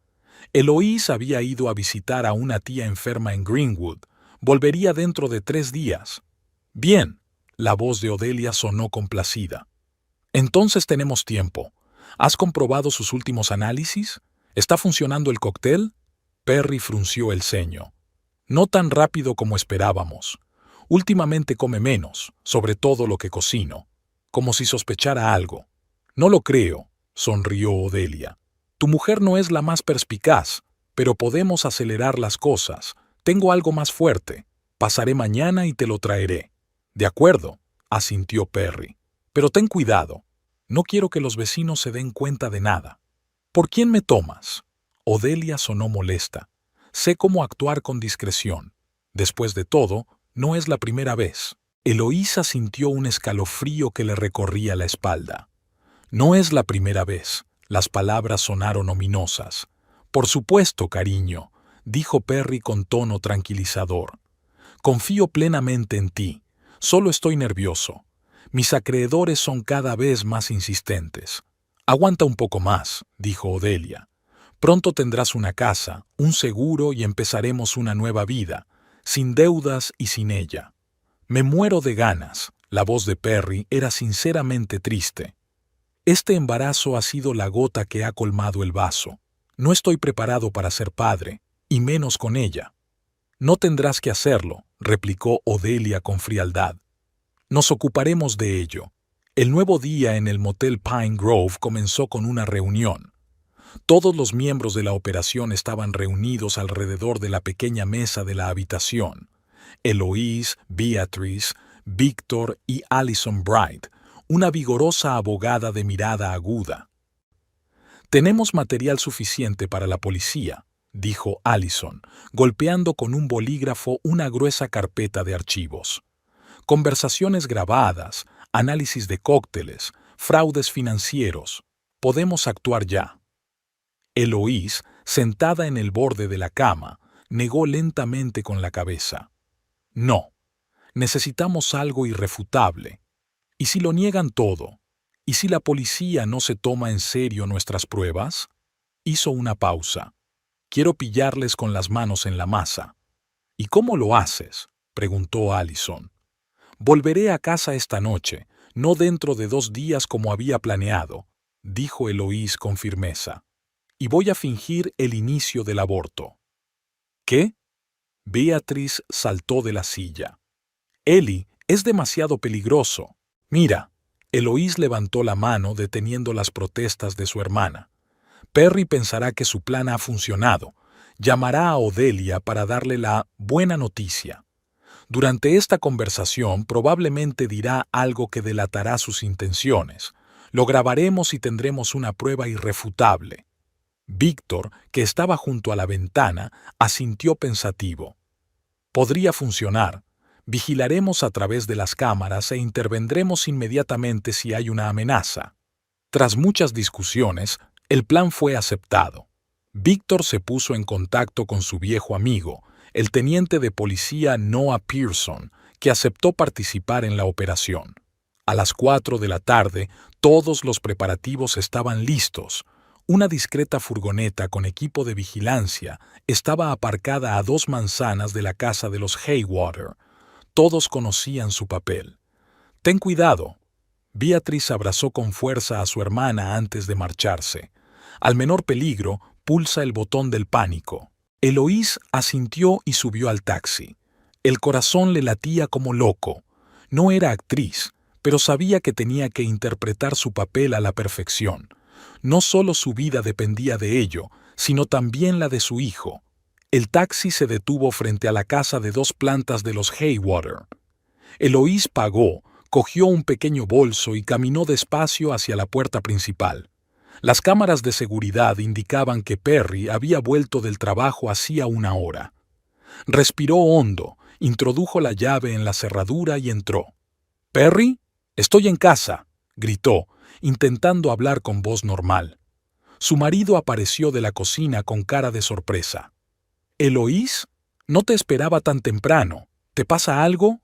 Eloís había ido a visitar a una tía enferma en Greenwood. Volvería dentro de 3 días. «Bien», la voz de Odelia sonó complacida. «Entonces tenemos tiempo. ¿Has comprobado sus últimos análisis? ¿Está funcionando el cóctel?» Perry frunció el ceño. «No tan rápido como esperábamos. Últimamente come menos, sobre todo lo que cocino, como si sospechara algo». «No lo creo», sonrió Odelia. «Tu mujer no es la más perspicaz, pero podemos acelerar las cosas. Tengo algo más fuerte. Pasaré mañana y te lo traeré». «De acuerdo. asintió Perry. Pero ten cuidado. No quiero que los vecinos se den cuenta de nada. ¿Por quién me tomas? Odelia sonó molesta. Sé cómo actuar con discreción. Después de todo, no es la primera vez. Eloísa sintió un escalofrío que le recorría la espalda. No es la primera vez. Las palabras sonaron ominosas. Por supuesto, cariño, dijo Perry con tono tranquilizador. Confío plenamente en ti. Solo estoy nervioso. Mis acreedores son cada vez más insistentes. Aguanta un poco más, dijo Odelia. Pronto tendrás una casa, un seguro y empezaremos una nueva vida, sin deudas y sin ella. Me muero de ganas. La voz de Perry era sinceramente triste. Este embarazo ha sido la gota que ha colmado el vaso. No estoy preparado para ser padre, y menos con ella. No tendrás que hacerlo, replicó Odelia con frialdad. Nos ocuparemos de ello. El nuevo día en el motel Pine Grove comenzó con una reunión. Todos los miembros de la operación estaban reunidos alrededor de la pequeña mesa de la habitación. Eloise, Beatrice, Víctor y Allison Bright, una vigorosa abogada de mirada aguda. «Tenemos material suficiente para la policía», dijo Allison, golpeando con un bolígrafo una gruesa carpeta de archivos. «Conversaciones grabadas, análisis de cócteles, fraudes financieros. Podemos actuar ya». Eloise, sentada en el borde de la cama, negó lentamente con la cabeza. «No. Necesitamos algo irrefutable. ¿Y si lo niegan todo? ¿Y si la policía no se toma en serio nuestras pruebas?» Hizo una pausa. «Quiero pillarles con las manos en la masa». «¿Y cómo lo haces?», preguntó Allison. «Volveré a casa esta noche, no dentro de 2 días como había planeado», dijo Eloise con firmeza. «Y voy a fingir el inicio del aborto». «¿Qué?». Beatrice saltó de la silla. «Ellie, es demasiado peligroso. Mira». Eloise levantó la mano deteniendo las protestas de su hermana. «Perry pensará que su plan ha funcionado. Llamará a Odelia para darle la buena noticia. Durante esta conversación probablemente dirá algo que delatará sus intenciones. Lo grabaremos y tendremos una prueba irrefutable». Víctor, que estaba junto a la ventana, asintió pensativo. «Podría funcionar. Vigilaremos a través de las cámaras e intervendremos inmediatamente si hay una amenaza». Tras muchas discusiones, el plan fue aceptado. Víctor se puso en contacto con su viejo amigo, el teniente de policía Noah Pearson, que aceptó participar en la operación. A las 4 de la tarde, todos los preparativos estaban listos. Una discreta furgoneta con equipo de vigilancia estaba aparcada a 2 manzanas de la casa de los Haywater. Todos conocían su papel. «Ten cuidado». Beatrice abrazó con fuerza a su hermana antes de marcharse. «Al menor peligro, pulsa el botón del pánico». Eloise asintió y subió al taxi. El corazón le latía como loco. No era actriz, pero sabía que tenía que interpretar su papel a la perfección. No solo su vida dependía de ello, sino también la de su hijo. El taxi se detuvo frente a la casa de 2 plantas de los Haywater. Eloise pagó, cogió un pequeño bolso y caminó despacio hacia la puerta principal. Las cámaras de seguridad indicaban que Perry había vuelto del trabajo hacía 1 hora. Respiró hondo, introdujo la llave en la cerradura y entró. «¿Perry? Estoy en casa», gritó, intentando hablar con voz normal. Su marido apareció de la cocina con cara de sorpresa. «¿Eloise? No te esperaba tan temprano. ¿Te pasa algo?»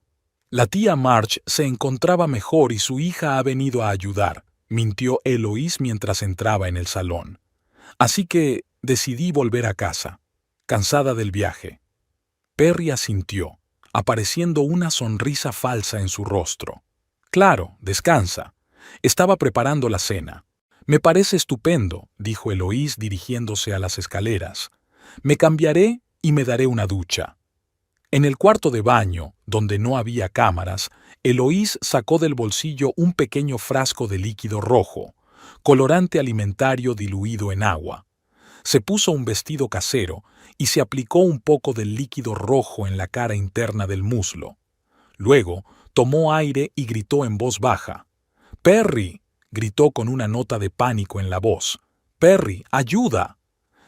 «La tía March se encontraba mejor y su hija ha venido a ayudar», mintió Eloise mientras entraba en el salón. «Así que decidí volver a casa, cansada del viaje». Perry asintió, apareciendo una sonrisa falsa en su rostro. «Claro, descansa. Estaba preparando la cena». «Me parece estupendo», dijo Eloise dirigiéndose a las escaleras. «Me cambiaré y me daré una ducha». En el cuarto de baño, donde no había cámaras, Eloise sacó del bolsillo un pequeño frasco de líquido rojo, colorante alimentario diluido en agua. Se puso un vestido casero y se aplicó un poco del líquido rojo en la cara interna del muslo. Luego, Tomó aire y gritó en voz baja. «¡Perry!», gritó con una nota de pánico en la voz. «¡Perry, ayuda!».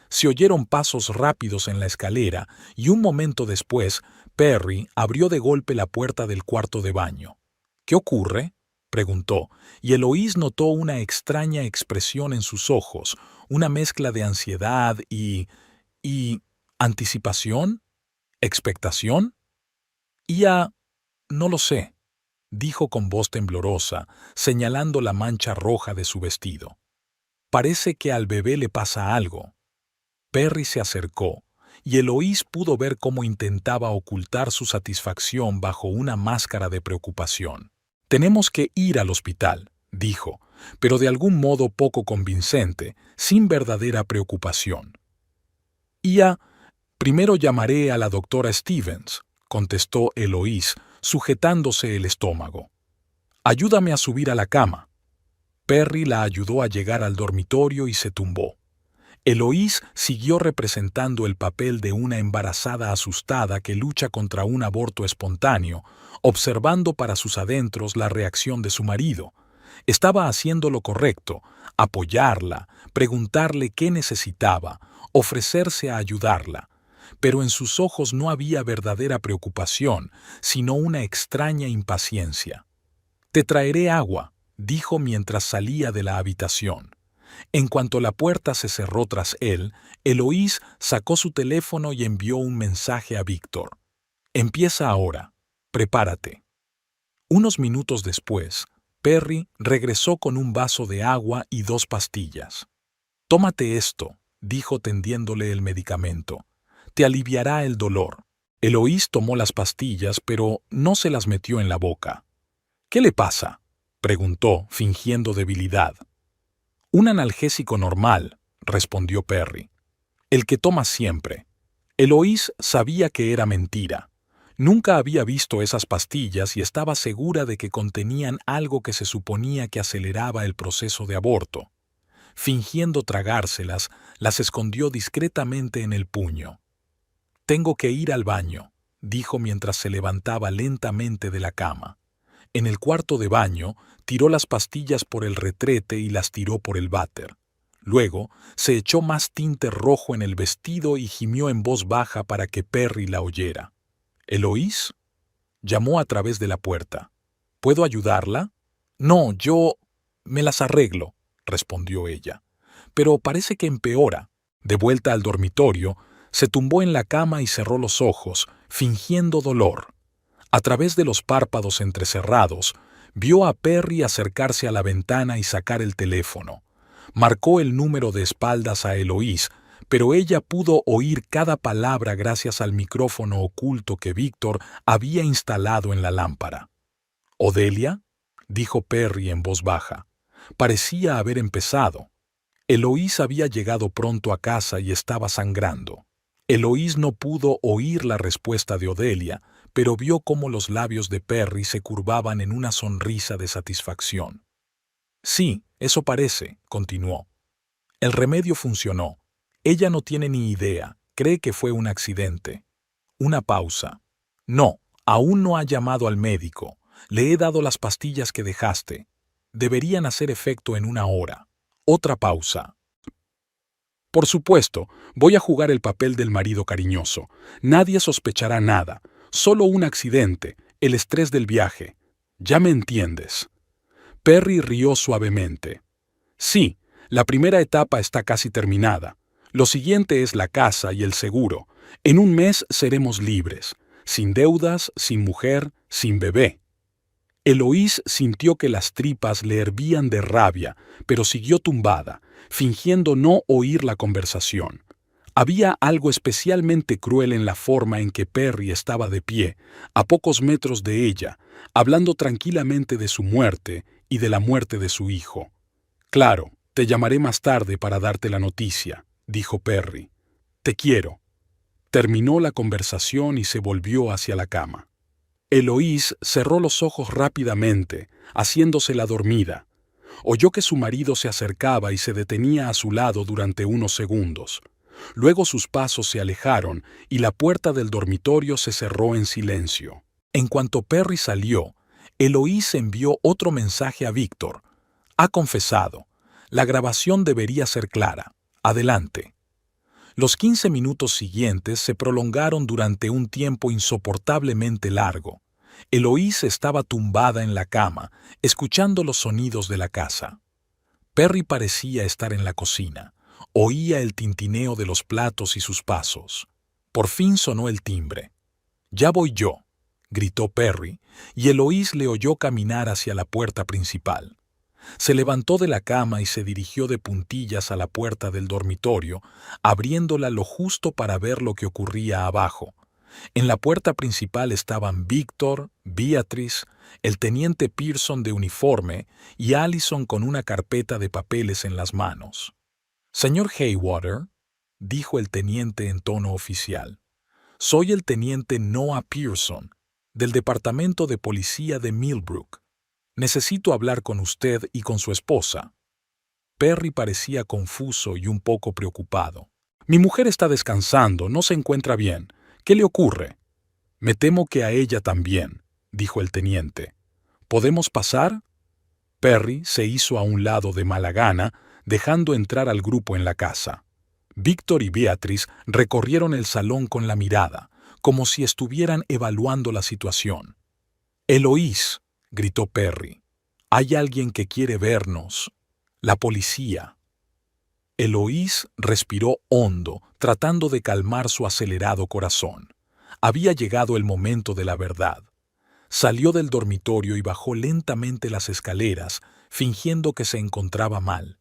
Se oyeron pasos rápidos en la escalera y un momento después, Perry abrió de golpe la puerta del cuarto de baño. «¿Qué ocurre?», preguntó, y Eloís notó una extraña expresión en sus ojos, una mezcla de ansiedad y ¿anticipación? ¿Expectación? No lo sé», dijo con voz temblorosa, señalando la mancha roja de su vestido. «Parece que al bebé le pasa algo». Perry se acercó, y Eloís pudo ver cómo intentaba ocultar su satisfacción bajo una máscara de preocupación. «Tenemos que ir al hospital», dijo, pero de algún modo poco convincente, sin verdadera preocupación. «Primero llamaré a la doctora Stevens», contestó Eloís, sujetándose el estómago. «Ayúdame a subir a la cama». Perry la ayudó a llegar al dormitorio y se tumbó. Eloís siguió representando el papel de una embarazada asustada que lucha contra un aborto espontáneo, observando para sus adentros la reacción de su marido. Estaba haciendo lo correcto, apoyarla, preguntarle qué necesitaba, ofrecerse a ayudarla. Pero en sus ojos no había verdadera preocupación, sino una extraña impaciencia. «Te traeré agua», dijo mientras salía de la habitación. En cuanto la puerta se cerró tras él, Eloís sacó su teléfono y envió un mensaje a Víctor. «Empieza ahora. Prepárate». Unos minutos después, Perry regresó con un vaso de agua y 2 pastillas. «Tómate esto», dijo tendiéndole el medicamento. «Te aliviará el dolor». Eloís tomó las pastillas, pero no se las metió en la boca. «¿Qué le pasa?», preguntó, fingiendo debilidad. «Un analgésico normal», respondió Perry. «El que toma siempre». Eloís sabía que era mentira. Nunca había visto esas pastillas y estaba segura de que contenían algo que se suponía que aceleraba el proceso de aborto. Fingiendo tragárselas, las escondió discretamente en el puño. «Tengo que ir al baño», dijo mientras se levantaba lentamente de la cama. En el cuarto de baño, tiró las pastillas por el retrete y las tiró por el váter. Luego, se echó más tinte rojo en el vestido y gimió en voz baja para que Perry la oyera. «¿Eloís?», llamó a través de la puerta. «¿Puedo ayudarla?». «No, yo me las arreglo», respondió ella. «Pero parece que empeora». De vuelta al dormitorio, se tumbó en la cama y cerró los ojos, fingiendo dolor. A través de los párpados entrecerrados, vio a Perry acercarse a la ventana y sacar el teléfono. Marcó el número de espaldas a Eloís, pero ella pudo oír cada palabra gracias al micrófono oculto que Víctor había instalado en la lámpara. «¿Odelia?», dijo Perry en voz baja. Parecía haber empezado. Eloís había llegado pronto a casa y estaba sangrando. Eloís no pudo oír la respuesta de Odelia, pero vio cómo los labios de Perry se curvaban en una sonrisa de satisfacción. «Sí, eso parece», continuó. «El remedio funcionó. Ella no tiene ni idea, cree que fue un accidente». Una pausa. «No, aún no ha llamado al médico. Le he dado las pastillas que dejaste. Deberían hacer efecto en 1 hora». Otra pausa. «Por supuesto, voy a jugar el papel del marido cariñoso. Nadie sospechará nada. Solo un accidente, el estrés del viaje. Ya me entiendes». Perry rió suavemente. «Sí, la primera etapa está casi terminada. Lo siguiente es la casa y el seguro. En 1 mes seremos libres, sin deudas, sin mujer, sin bebé». Eloís sintió que las tripas le hervían de rabia, pero siguió tumbada, fingiendo no oír la conversación. Había algo especialmente cruel en la forma en que Perry estaba de pie, a pocos metros de ella, hablando tranquilamente de su muerte y de la muerte de su hijo. «Claro, te llamaré más tarde para darte la noticia», dijo Perry. «Te quiero». Terminó la conversación y se volvió hacia la cama. Eloís cerró los ojos rápidamente, haciéndose la dormida. Oyó que su marido se acercaba y se detenía a su lado durante unos segundos. Luego sus pasos se alejaron y la puerta del dormitorio se cerró en silencio. En cuanto Perry salió, Eloís envió otro mensaje a Víctor. Ha confesado. La grabación debería ser clara. Adelante. Los 15 minutos siguientes se prolongaron durante un tiempo insoportablemente largo. Eloís estaba tumbada en la cama, escuchando los sonidos de la casa. Perry parecía estar en la cocina. Oía el tintineo de los platos y sus pasos. Por fin sonó el timbre. «Ya voy yo», gritó Perry, y Eloís le oyó caminar hacia la puerta principal. Se levantó de la cama y se dirigió de puntillas a la puerta del dormitorio, abriéndola lo justo para ver lo que ocurría abajo. En la puerta principal estaban Víctor, Beatrice, el teniente Pearson de uniforme y Allison con una carpeta de papeles en las manos. «Señor Haywater», dijo el teniente en tono oficial, «soy el teniente Noah Pearson, del Departamento de Policía de Millbrook. Necesito hablar con usted y con su esposa». Perry parecía confuso y un poco preocupado. «Mi mujer está descansando, no se encuentra bien. ¿Qué le ocurre?» «Me temo que a ella también», dijo el teniente. «¿Podemos pasar?» Perry se hizo a un lado de mala gana, dejando entrar al grupo en la casa. Víctor y Beatrice recorrieron el salón con la mirada, como si estuvieran evaluando la situación. «Eloís», gritó Perry, «hay alguien que quiere vernos. La policía». Eloís respiró hondo, tratando de calmar su acelerado corazón. Había llegado el momento de la verdad. Salió del dormitorio y bajó lentamente las escaleras, fingiendo que se encontraba mal.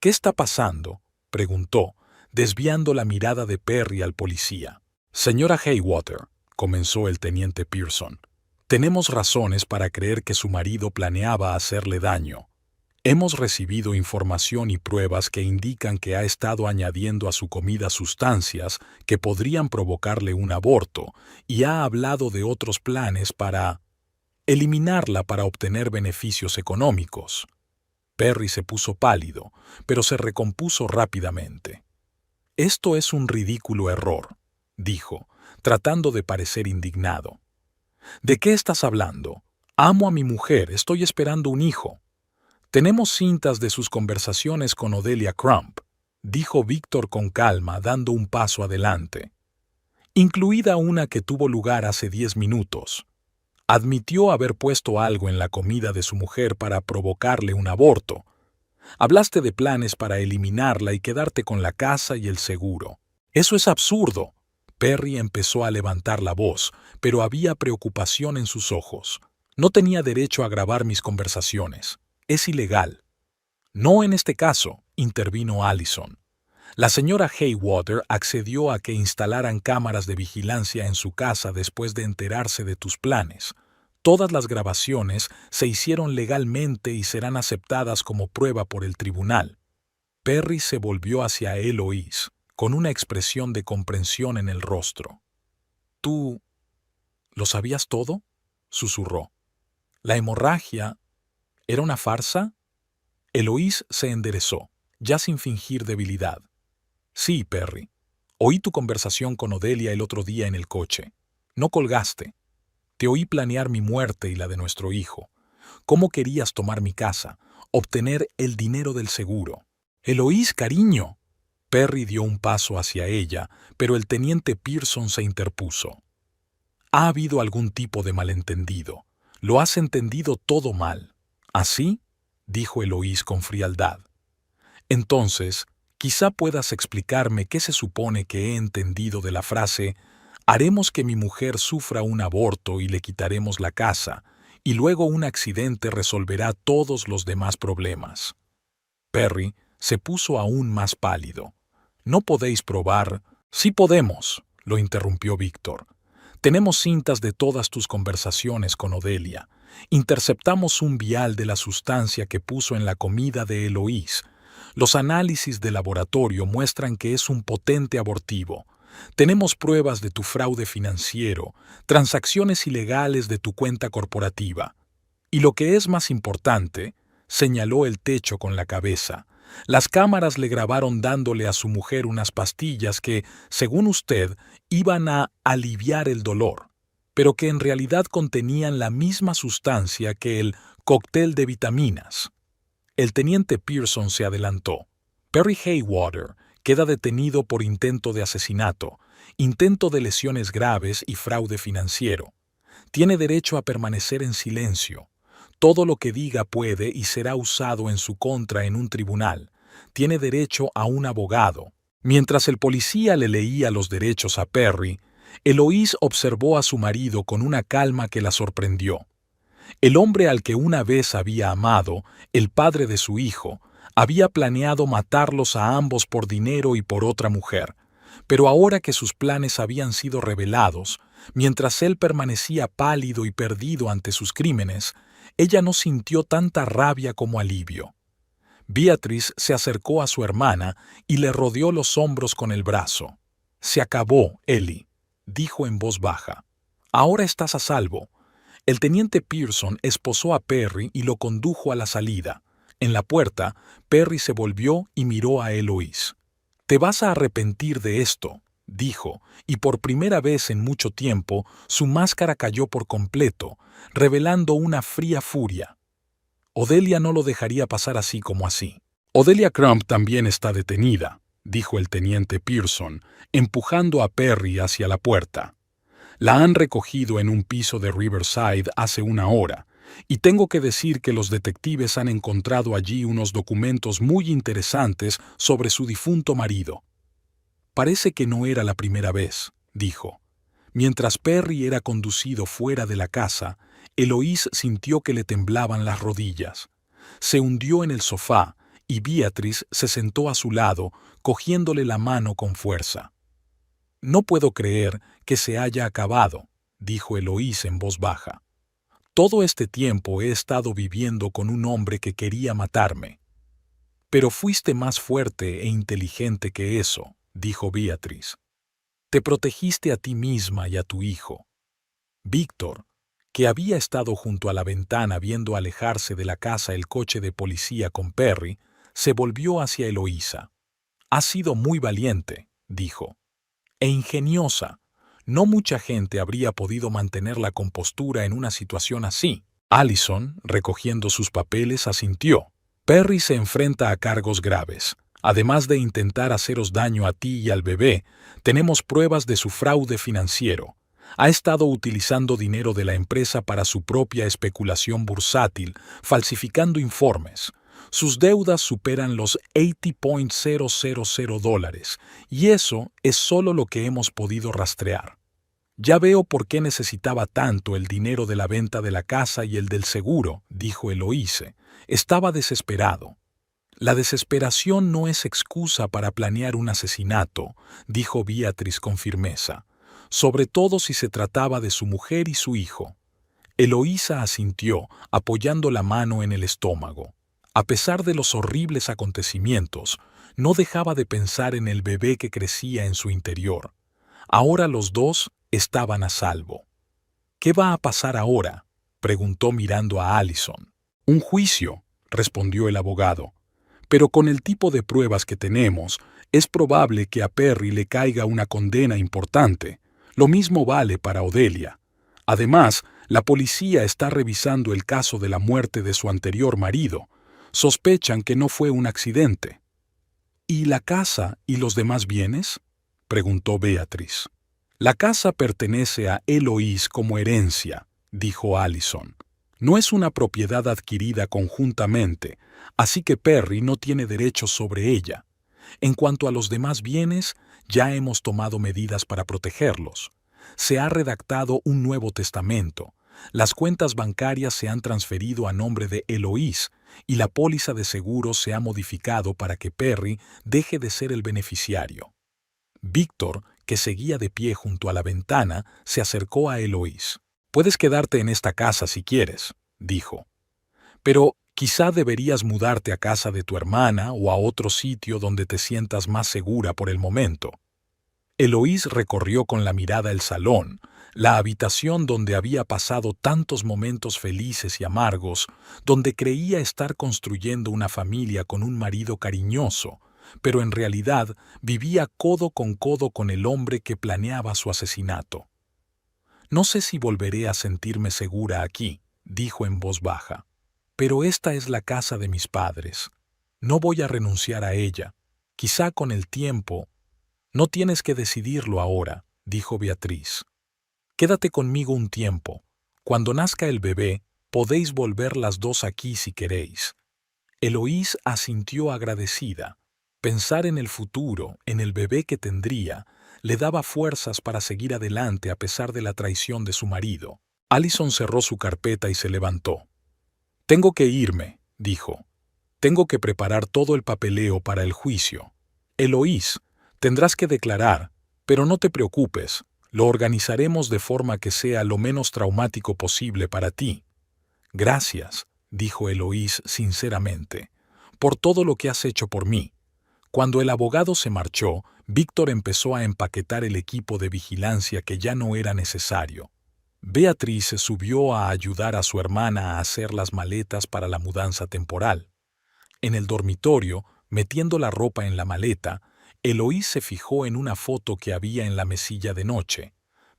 «¿Qué está pasando?», preguntó, desviando la mirada de Perry al policía. «Señora Haywater», comenzó el teniente Pearson, «tenemos razones para creer que su marido planeaba hacerle daño. Hemos recibido información y pruebas que indican que ha estado añadiendo a su comida sustancias que podrían provocarle un aborto y ha hablado de otros planes para eliminarla para obtener beneficios económicos». Perry se puso pálido, pero se recompuso rápidamente. «Esto es un ridículo error», dijo, tratando de parecer indignado. «¿De qué estás hablando? Amo a mi mujer, estoy esperando un hijo». «Tenemos cintas de sus conversaciones con Odelia Crump», dijo Víctor con calma, dando un paso adelante. «Incluida una que tuvo lugar hace 10 minutos. Admitió haber puesto algo en la comida de su mujer para provocarle un aborto. Hablaste de planes para eliminarla y quedarte con la casa y el seguro. Eso es absurdo». Perry empezó a levantar la voz, pero había preocupación en sus ojos. «No tenía derecho a grabar mis conversaciones. Es ilegal». «No en este caso», intervino Allison. «La señora Haywater accedió a que instalaran cámaras de vigilancia en su casa después de enterarse de tus planes. Todas las grabaciones se hicieron legalmente y serán aceptadas como prueba por el tribunal». Perry se volvió hacia Eloís, con una expresión de comprensión en el rostro. «¿Tú lo sabías todo?», susurró. «¿La hemorragia era una farsa?». Eloís se enderezó, ya sin fingir debilidad. «Sí, Perry. Oí tu conversación con Odelia el otro día en el coche. No colgaste. Te oí planear mi muerte y la de nuestro hijo. Cómo querías tomar mi casa, obtener el dinero del seguro». «Eloís, cariño». Perry dio un paso hacia ella, pero el teniente Pearson se interpuso. «Ha habido algún tipo de malentendido. Lo has entendido todo mal». «¿Así?», dijo Eloís con frialdad. «Entonces, quizá puedas explicarme qué se supone que he entendido de la frase «haremos que mi mujer sufra un aborto y le quitaremos la casa, y luego un accidente resolverá todos los demás problemas». Perry se puso aún más pálido. «¿No podéis probar?» «Sí podemos», lo interrumpió Víctor. «Tenemos cintas de todas tus conversaciones con Odelia. Interceptamos un vial de la sustancia que puso en la comida de Eloís. Los análisis de laboratorio muestran que es un potente abortivo. Tenemos pruebas de tu fraude financiero, transacciones ilegales de tu cuenta corporativa. Y lo que es más importante», señaló el techo con la cabeza, «las cámaras le grabaron dándole a su mujer unas pastillas que, según usted, iban a aliviar el dolor. pero que en realidad contenían la misma sustancia que el cóctel de vitaminas. El teniente Pearson se adelantó. Perry Haywater queda detenido por intento de asesinato, intento de lesiones graves y fraude financiero. Tiene derecho a permanecer en silencio. Todo lo que diga puede y será usado en su contra en un tribunal. Tiene derecho a un abogado. Mientras el policía le leía los derechos a Perry, Eloise observó a su marido con una calma que la sorprendió. El hombre al que una vez había amado, el padre de su hijo, había planeado matarlos a ambos por dinero y por otra mujer. Pero ahora que sus planes habían sido revelados, mientras él permanecía pálido y perdido ante sus crímenes, ella no sintió tanta rabia como alivio. Beatrice se acercó a su hermana y le rodeó los hombros con el brazo. «Se acabó, Ellie», dijo en voz baja. «Ahora estás a salvo». El teniente Pearson esposó a Perry y lo condujo a la salida. En la puerta, Perry se volvió y miró a Eloise. «Te vas a arrepentir de esto», dijo, y por primera vez en mucho tiempo su máscara cayó por completo, revelando una fría furia. Odelia no lo dejaría pasar así como así. «Odelia Crump también está detenida», dijo el teniente Pearson, empujando a Perry hacia la puerta. «La han recogido en un piso de Riverside hace una hora, y tengo que decir que los detectives han encontrado allí unos documentos muy interesantes sobre su difunto marido». «Parece que no era la primera vez», dijo. Mientras Perry era conducido fuera de la casa, Eloise sintió que le temblaban las rodillas. Se hundió en el sofá y Beatrice se sentó a su lado, cogiéndole la mano con fuerza. «No puedo creer que se haya acabado», dijo Eloise en voz baja. «Todo este tiempo he estado viviendo con un hombre que quería matarme». «Pero fuiste más fuerte e inteligente que eso», dijo Beatrice. «Te protegiste a ti misma y a tu hijo». Víctor, que había estado junto a la ventana viendo alejarse de la casa el coche de policía con Perry, se volvió hacia Eloísa. «Has sido muy valiente», dijo. «E ingeniosa. No mucha gente habría podido mantener la compostura en una situación así». Allison, recogiendo sus papeles, asintió. «Perry se enfrenta a cargos graves. Además de intentar haceros daño a ti y al bebé, tenemos pruebas de su fraude financiero. Ha estado utilizando dinero de la empresa para su propia especulación bursátil, falsificando informes. Sus deudas superan los $80,000 y eso es solo lo que hemos podido rastrear. Ya veo por qué necesitaba tanto el dinero de la venta de la casa y el del seguro», dijo Eloise. Estaba desesperado. «La desesperación no es excusa para planear un asesinato», dijo Beatrice con firmeza, «sobre todo si se trataba de su mujer y su hijo». Eloísa asintió, apoyando la mano en el estómago. A pesar de los horribles acontecimientos, no dejaba de pensar en el bebé que crecía en su interior. Ahora los dos estaban a salvo. «¿Qué va a pasar ahora?», preguntó mirando a Allison. «Un juicio», respondió el abogado. «Pero con el tipo de pruebas que tenemos, es probable que a Perry le caiga una condena importante. Lo mismo vale para Odelia. Además, la policía está revisando el caso de la muerte de su anterior marido. Sospechan que no fue un accidente». «¿Y la casa y los demás bienes?», preguntó Beatrice. «La casa pertenece a Eloise como herencia», dijo Allison. «No es una propiedad adquirida conjuntamente, así que Perry no tiene derechos sobre ella. En cuanto a los demás bienes, ya hemos tomado medidas para protegerlos. Se ha redactado un nuevo testamento. Las cuentas bancarias se han transferido a nombre de Eloise y la póliza de seguros se ha modificado para que Perry deje de ser el beneficiario». Víctor, que seguía de pie junto a la ventana, se acercó a Eloise. «Puedes quedarte en esta casa si quieres», dijo. «Pero quizá deberías mudarte a casa de tu hermana o a otro sitio donde te sientas más segura por el momento». Eloise recorrió con la mirada el salón, la habitación donde había pasado tantos momentos felices y amargos, donde creía estar construyendo una familia con un marido cariñoso, pero en realidad vivía codo con el hombre que planeaba su asesinato. No sé si volveré a sentirme segura aquí, dijo en voz baja. Pero esta es la casa de mis padres. No voy a renunciar a ella. Quizá con el tiempo. No tienes que decidirlo ahora, dijo Beatriz. Quédate conmigo un tiempo. Cuando nazca el bebé, podéis volver las dos aquí si queréis. Eloís asintió agradecida. Pensar en el futuro, en el bebé que tendría, le daba fuerzas para seguir adelante a pesar de la traición de su marido. Allison cerró su carpeta y se levantó. Tengo que irme, dijo. Tengo que preparar todo el papeleo para el juicio. Eloís, tendrás que declarar, pero no te preocupes, lo organizaremos de forma que sea lo menos traumático posible para ti. Gracias, dijo Eloís sinceramente, por todo lo que has hecho por mí. Cuando el abogado se marchó, Víctor empezó a empaquetar el equipo de vigilancia que ya no era necesario. Beatriz se subió a ayudar a su hermana a hacer las maletas para la mudanza temporal. En el dormitorio, metiendo la ropa en la maleta, Eloís se fijó en una foto que había en la mesilla de noche.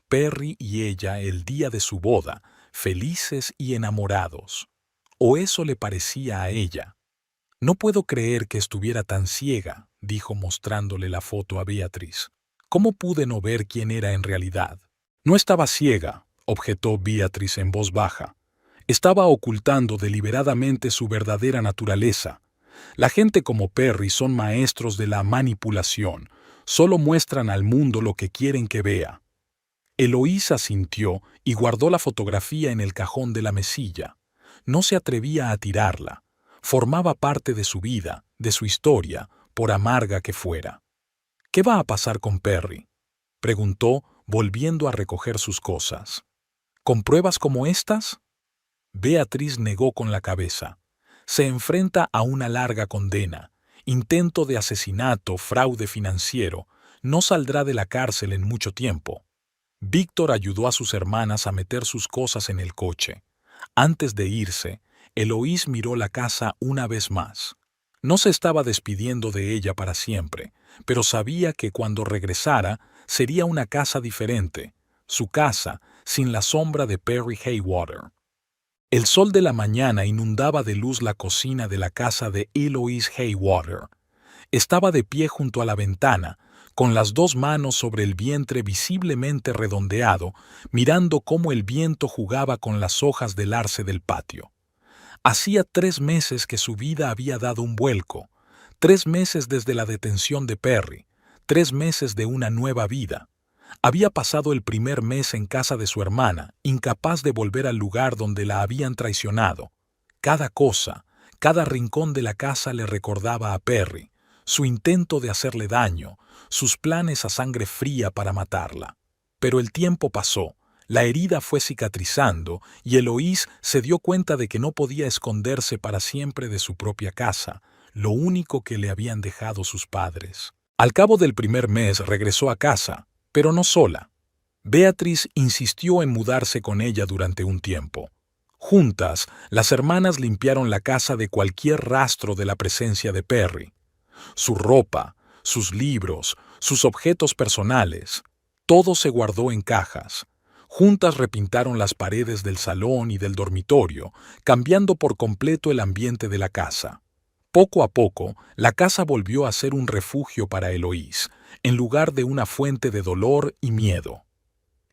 Perry y ella el día de su boda, felices y enamorados. O eso le parecía a ella. No puedo creer que estuviera tan ciega, dijo mostrándole la foto a Beatriz. ¿Cómo pude no ver quién era en realidad? No estaba ciega, objetó Beatriz en voz baja. Estaba ocultando deliberadamente su verdadera naturaleza. La gente como Perry son maestros de la manipulación. Solo muestran al mundo lo que quieren que vea. Eloís asintió y guardó la fotografía en el cajón de la mesilla. No se atrevía a tirarla. Formaba parte de su vida, de su historia, por amarga que fuera. ¿Qué va a pasar con Perry?, preguntó, volviendo a recoger sus cosas. ¿Con pruebas como estas? Beatriz negó con la cabeza. Se enfrenta a una larga condena. Intento de asesinato, fraude financiero. No saldrá de la cárcel en mucho tiempo. Víctor ayudó a sus hermanas a meter sus cosas en el coche. Antes de irse, Eloís miró la casa una vez más. No se estaba despidiendo de ella para siempre, pero sabía que cuando regresara sería una casa diferente, su casa, sin la sombra de Perry Haywater. El sol de la mañana inundaba de luz la cocina de la casa de Eloís Haywater. Estaba de pie junto a la ventana, con las dos manos sobre el vientre visiblemente redondeado, mirando cómo el viento jugaba con las hojas del arce del patio. Hacía 3 meses que su vida había dado un vuelco, 3 meses desde la detención de Perry, 3 meses de una nueva vida. Había pasado el primer mes en casa de su hermana, incapaz de volver al lugar donde la habían traicionado. Cada cosa, cada rincón de la casa le recordaba a Perry, su intento de hacerle daño, sus planes a sangre fría para matarla. Pero el tiempo pasó. La herida fue cicatrizando y Eloís se dio cuenta de que no podía esconderse para siempre de su propia casa, lo único que le habían dejado sus padres. Al cabo del primer mes regresó a casa, pero no sola. Beatriz insistió en mudarse con ella durante un tiempo. Juntas, las hermanas limpiaron la casa de cualquier rastro de la presencia de Perry. Su ropa, sus libros, sus objetos personales, todo se guardó en cajas. Juntas repintaron las paredes del salón y del dormitorio, cambiando por completo el ambiente de la casa. Poco a poco, la casa volvió a ser un refugio para Eloís, en lugar de una fuente de dolor y miedo.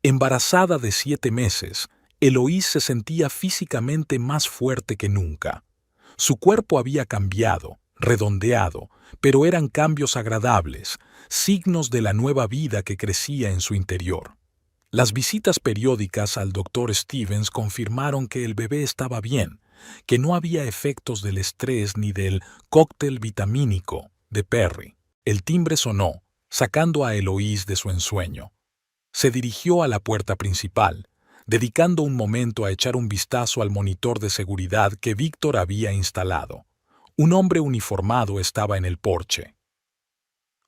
Embarazada de 7 meses, Eloís se sentía físicamente más fuerte que nunca. Su cuerpo había cambiado, redondeado, pero eran cambios agradables, signos de la nueva vida que crecía en su interior. Las visitas periódicas al Dr. Stevens confirmaron que el bebé estaba bien, que no había efectos del estrés ni del cóctel vitamínico de Perry. El timbre sonó, sacando a Eloís de su ensueño. Se dirigió a la puerta principal, dedicando un momento a echar un vistazo al monitor de seguridad que Víctor había instalado. Un hombre uniformado estaba en el porche.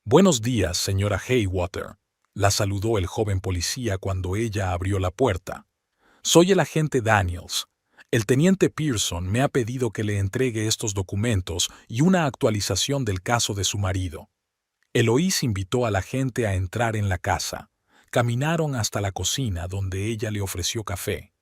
«Buenos días, señora Haywater», la saludó el joven policía cuando ella abrió la puerta. «Soy el agente Daniels. El teniente Pearson me ha pedido que le entregue estos documentos y una actualización del caso de su marido». Eloís invitó a la gente a entrar en la casa. Caminaron hasta la cocina donde ella le ofreció café.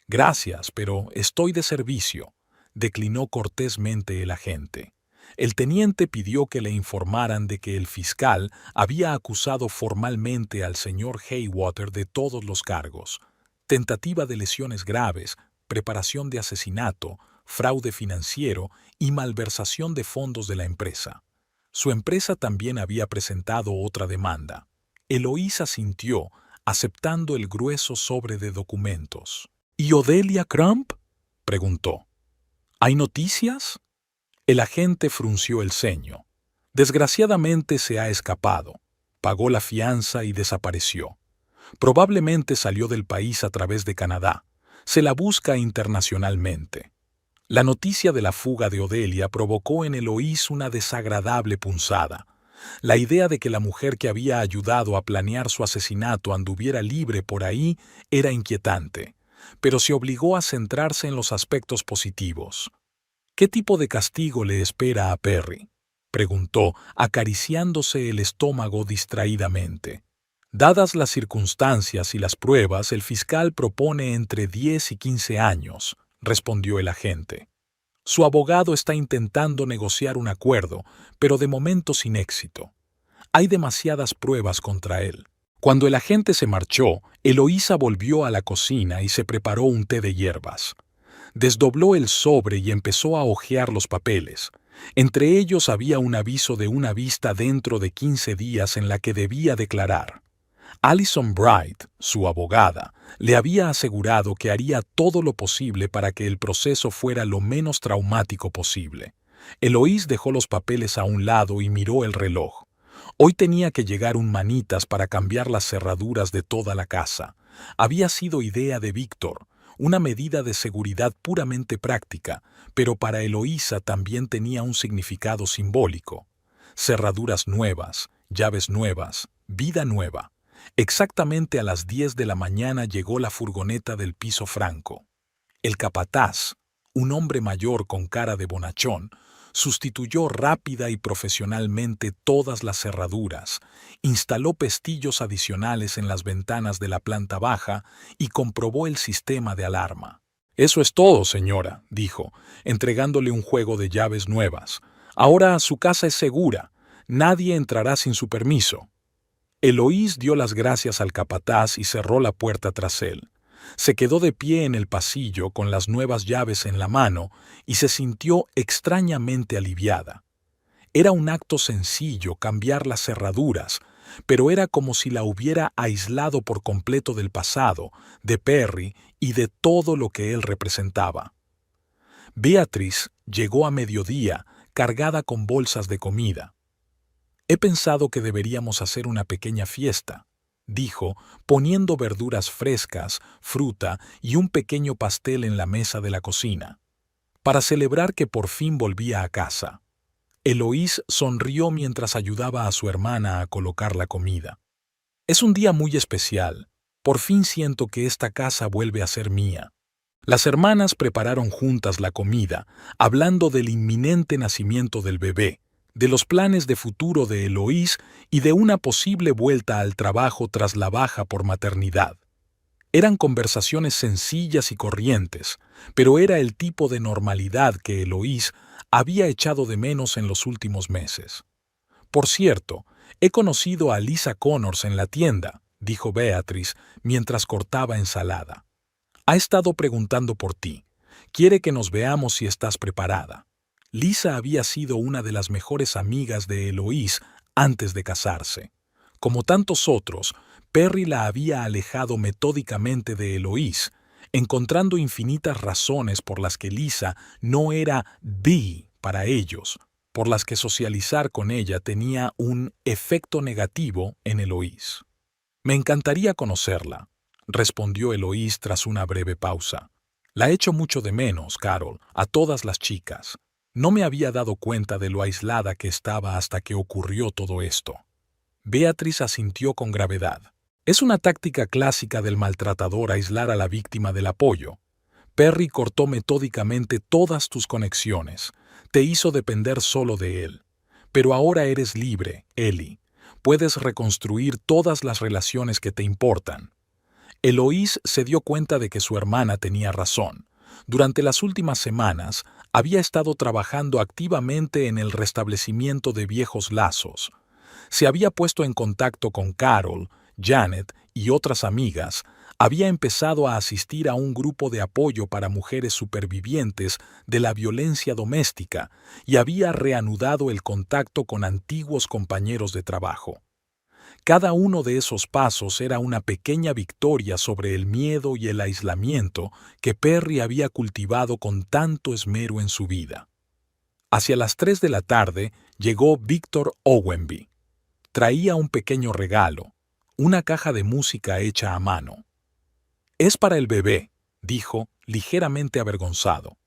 «Gracias, pero estoy de servicio», declinó cortésmente el agente. El teniente pidió que le informaran de que el fiscal había acusado formalmente al señor Haywater de todos los cargos: tentativa de lesiones graves, preparación de asesinato, fraude financiero y malversación de fondos de la empresa. Su empresa también había presentado otra demanda. Eloís asintió, aceptando el grueso sobre de documentos. «¿Y Odelia Crump?», preguntó. «¿Hay noticias?». El agente frunció el ceño. «Desgraciadamente se ha escapado. Pagó la fianza y desapareció. Probablemente salió del país a través de Canadá. Se la busca internacionalmente». La noticia de la fuga de Odelia provocó en Eloís una desagradable punzada. La idea de que la mujer que había ayudado a planear su asesinato anduviera libre por ahí era inquietante, pero se obligó a centrarse en los aspectos positivos. «¿Qué tipo de castigo le espera a Perry?», preguntó, acariciándose el estómago distraídamente. «Dadas las circunstancias y las pruebas, el fiscal propone entre 10 y 15 años», respondió el agente. «Su abogado está intentando negociar un acuerdo, pero de momento sin éxito. Hay demasiadas pruebas contra él». Cuando el agente se marchó, Eloísa volvió a la cocina y se preparó un té de hierbas. Desdobló el sobre y empezó a hojear los papeles. Entre ellos había un aviso de una vista dentro de 15 días en la que debía declarar. Alison Bright, su abogada, le había asegurado que haría todo lo posible para que el proceso fuera lo menos traumático posible. Eloís dejó los papeles a un lado y miró el reloj. Hoy tenía que llegar un manitas para cambiar las cerraduras de toda la casa. Había sido idea de Víctor, una medida de seguridad puramente práctica, pero para Eloísa también tenía un significado simbólico. Cerraduras nuevas, llaves nuevas, vida nueva. Exactamente a las 10 de la mañana llegó la furgoneta del piso Franco. El capataz, un hombre mayor con cara de bonachón, sustituyó rápida y profesionalmente todas las cerraduras, instaló pestillos adicionales en las ventanas de la planta baja y comprobó el sistema de alarma. «Eso es todo, señora», dijo, entregándole un juego de llaves nuevas. «Ahora su casa es segura. Nadie entrará sin su permiso». Eloís dio las gracias al capataz y cerró la puerta tras él. Se quedó de pie en el pasillo con las nuevas llaves en la mano y se sintió extrañamente aliviada. Era un acto sencillo cambiar las cerraduras, pero era como si la hubiera aislado por completo del pasado, de Perry y de todo lo que él representaba. Beatriz llegó a mediodía cargada con bolsas de comida. «He pensado que deberíamos hacer una pequeña fiesta», dijo, poniendo verduras frescas, fruta y un pequeño pastel en la mesa de la cocina, para celebrar que por fin volvía a casa. Eloís sonrió mientras ayudaba a su hermana a colocar la comida. «Es un día muy especial. Por fin siento que esta casa vuelve a ser mía». Las hermanas prepararon juntas la comida, hablando del inminente nacimiento del bebé, de los planes de futuro de Eloís y de una posible vuelta al trabajo tras la baja por maternidad. Eran conversaciones sencillas y corrientes, pero era el tipo de normalidad que Eloís había echado de menos en los últimos meses. «Por cierto, he conocido a Lisa Connors en la tienda», dijo Beatriz mientras cortaba ensalada. «Ha estado preguntando por ti. Quiere que nos veamos si estás preparada». Lisa había sido una de las mejores amigas de Eloís antes de casarse. Como tantos otros, Perry la había alejado metódicamente de Eloís, encontrando infinitas razones por las que Lisa no era the para ellos, por las que socializar con ella tenía un efecto negativo en Eloís. «Me encantaría conocerla», respondió Eloís tras una breve pausa. «La echo mucho de menos, Carol, a todas las chicas. No me había dado cuenta de lo aislada que estaba hasta que ocurrió todo esto». Beatriz asintió con gravedad. «Es una táctica clásica del maltratador aislar a la víctima del apoyo. Perry cortó metódicamente todas tus conexiones. Te hizo depender solo de él. Pero ahora eres libre, Ellie. puedes reconstruir todas las relaciones que te importan. Eloise se dio cuenta de que su hermana tenía razón. Durante las últimas semanas, había estado trabajando activamente en el restablecimiento de viejos lazos. Se había puesto en contacto con Carol, Janet y otras amigas, había empezado a asistir a un grupo de apoyo para mujeres supervivientes de la violencia doméstica y había reanudado el contacto con antiguos compañeros de trabajo. Cada uno de esos pasos era una pequeña victoria sobre el miedo y el aislamiento que Perry había cultivado con tanto esmero en su vida. Hacia las 3 de la tarde llegó Víctor Owenby. Traía un pequeño regalo, una caja de música hecha a mano. «Es para el bebé», dijo, ligeramente avergonzado.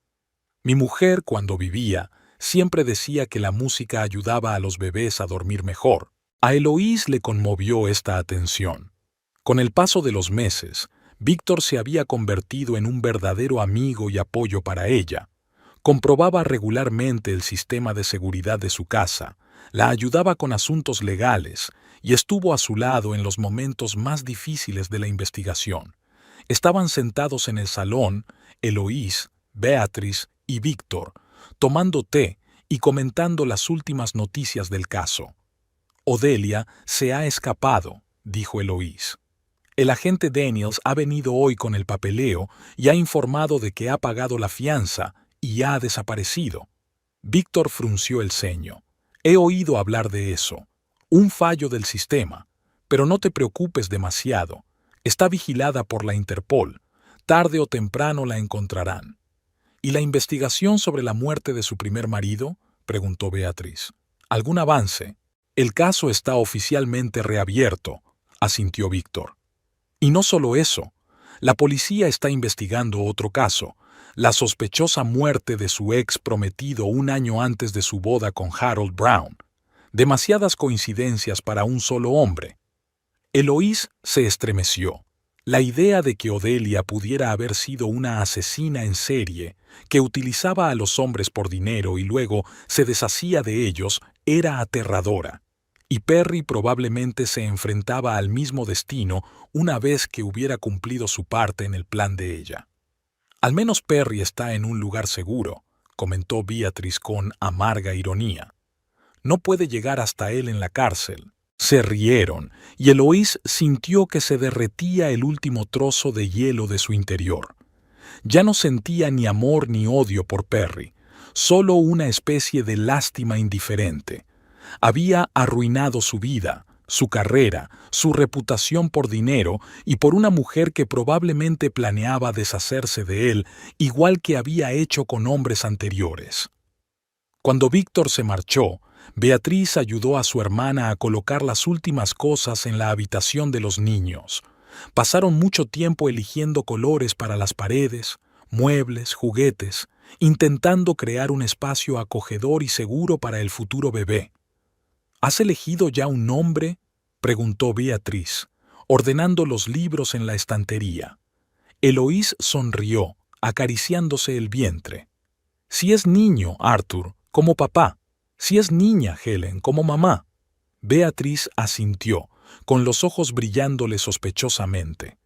«Mi mujer, cuando vivía, siempre decía que la música ayudaba a los bebés a dormir mejor». A Eloise le conmovió esta atención. Con el paso de los meses, Víctor se había convertido en un verdadero amigo y apoyo para ella. Comprobaba regularmente el sistema de seguridad de su casa, la ayudaba con asuntos legales y estuvo a su lado en los momentos más difíciles de la investigación. Estaban sentados en el salón, Eloise, Beatriz y Víctor, tomando té y comentando las últimas noticias del caso. «Odelia se ha escapado», dijo Eloise. «El agente Daniels ha venido hoy con el papeleo y ha informado de que ha pagado la fianza y ha desaparecido». Víctor frunció el ceño. «He oído hablar de eso. Un fallo del sistema. Pero no te preocupes demasiado. Está vigilada por la Interpol. Tarde o temprano la encontrarán». «¿Y la investigación sobre la muerte de su primer marido?», preguntó Beatriz. «¿Algún avance?» «El caso está oficialmente reabierto», asintió Víctor. «Y no solo eso. La policía está investigando otro caso, la sospechosa muerte de su ex prometido un año antes de su boda con Harold Brown. Demasiadas coincidencias para un solo hombre». Eloise se estremeció. La idea de que Odelia pudiera haber sido una asesina en serie, que utilizaba a los hombres por dinero y luego se deshacía de ellos, era aterradora. Y Perry probablemente se enfrentaba al mismo destino una vez que hubiera cumplido su parte en el plan de ella. «Al menos Perry está en un lugar seguro», comentó Beatriz con amarga ironía. «No puede llegar hasta él en la cárcel». Se rieron, y Eloise sintió que se derretía el último trozo de hielo de su interior. Ya no sentía ni amor ni odio por Perry, solo una especie de lástima indiferente. Había arruinado su vida, su carrera, su reputación por dinero y por una mujer que probablemente planeaba deshacerse de él, igual que había hecho con hombres anteriores. Cuando Víctor se marchó, Beatriz ayudó a su hermana a colocar las últimas cosas en la habitación de los niños. Pasaron mucho tiempo eligiendo colores para las paredes, muebles, juguetes, intentando crear un espacio acogedor y seguro para el futuro bebé. «¿Has elegido ya un nombre?», preguntó Beatriz, ordenando los libros en la estantería. Eloise sonrió, acariciándose el vientre. «Si es niño, Arthur, como papá. Si es niña, Helen, como mamá». Beatriz asintió, con los ojos brillándole sospechosamente.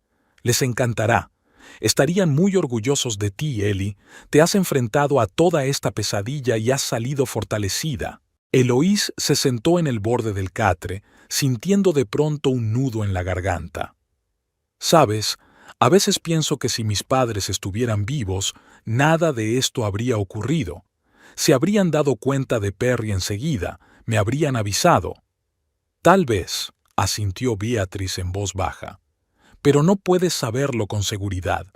«Les encantará. Estarían muy orgullosos de ti, Ellie. Te has enfrentado a toda esta pesadilla y has salido fortalecida». Eloise se sentó en el borde del catre, sintiendo de pronto un nudo en la garganta. «Sabes, a veces pienso que si mis padres estuvieran vivos, nada de esto habría ocurrido. Se habrían dado cuenta de Perry enseguida, me habrían avisado». «Tal vez», asintió Beatriz en voz baja. «Pero no puedes saberlo con seguridad.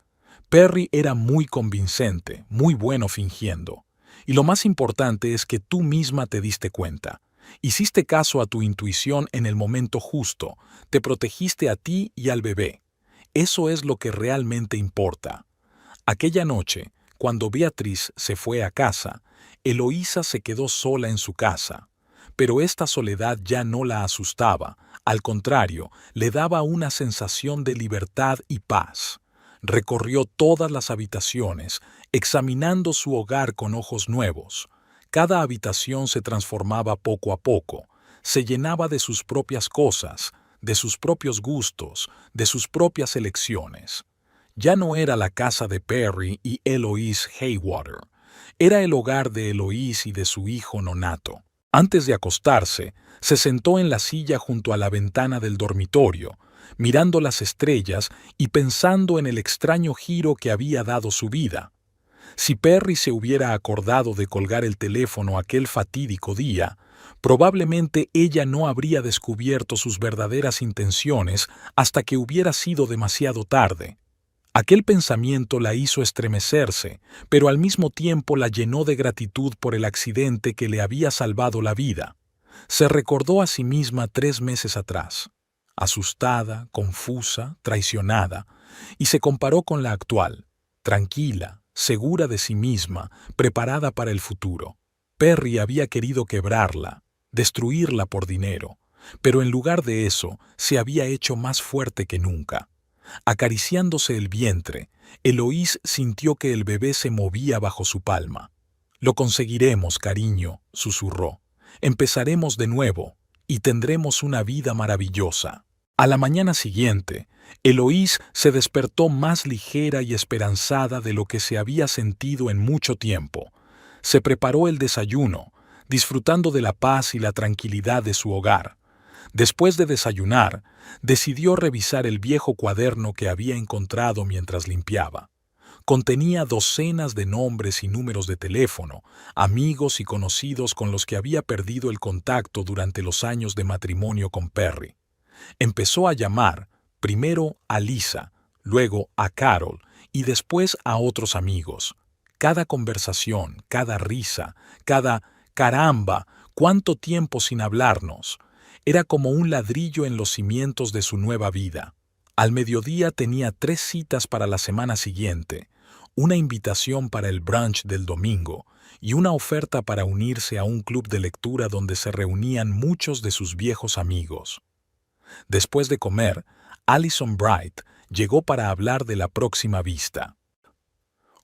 Perry era muy convincente, muy bueno fingiendo. Y lo más importante es que tú misma te diste cuenta. Hiciste caso a tu intuición en el momento justo, te protegiste a ti y al bebé. Eso es lo que realmente importa». Aquella noche, cuando Beatriz se fue a casa, Eloísa se quedó sola en su casa. Pero esta soledad ya no la asustaba, al contrario, le daba una sensación de libertad y paz. Recorrió todas las habitaciones, examinando su hogar con ojos nuevos. Cada habitación se transformaba poco a poco. se llenaba de sus propias cosas, de sus propios gustos, de sus propias elecciones. Ya no era la casa de Perry y Eloise Haywater. Era el hogar de Eloise y de su hijo nonato. Antes de acostarse, se sentó en la silla junto a la ventana del dormitorio, mirando las estrellas y pensando en el extraño giro que había dado su vida. Si Perry se hubiera acordado de colgar el teléfono aquel fatídico día, probablemente ella no habría descubierto sus verdaderas intenciones hasta que hubiera sido demasiado tarde. Aquel pensamiento la hizo estremecerse, pero al mismo tiempo la llenó de gratitud por el accidente que le había salvado la vida. Se recordó a sí misma 3 meses atrás, asustada, confusa, traicionada, y se comparó con la actual, tranquila, segura de sí misma, preparada para el futuro. Perry había querido quebrarla, destruirla por dinero, pero en lugar de eso se había hecho más fuerte que nunca. Acariciándose el vientre, Eloise sintió que el bebé se movía bajo su palma. «Lo conseguiremos, cariño», susurró. «Empezaremos de nuevo y tendremos una vida maravillosa». A la mañana siguiente, Eloise se despertó más ligera y esperanzada de lo que se había sentido en mucho tiempo. Se preparó el desayuno, disfrutando de la paz y la tranquilidad de su hogar. Después de desayunar, decidió revisar el viejo cuaderno que había encontrado mientras limpiaba. Contenía docenas de nombres y números de teléfono, amigos y conocidos con los que había perdido el contacto durante los años de matrimonio con Perry. Empezó a llamar, primero a Lisa, luego a Carol y después a otros amigos. Cada conversación, cada risa, cada «caramba, cuánto tiempo sin hablarnos», era como un ladrillo en los cimientos de su nueva vida. Al mediodía tenía 3 citas para la semana siguiente, una invitación para el brunch del domingo y una oferta para unirse a un club de lectura donde se reunían muchos de sus viejos amigos. Después de comer, Alison Bright llegó para hablar de la próxima vista.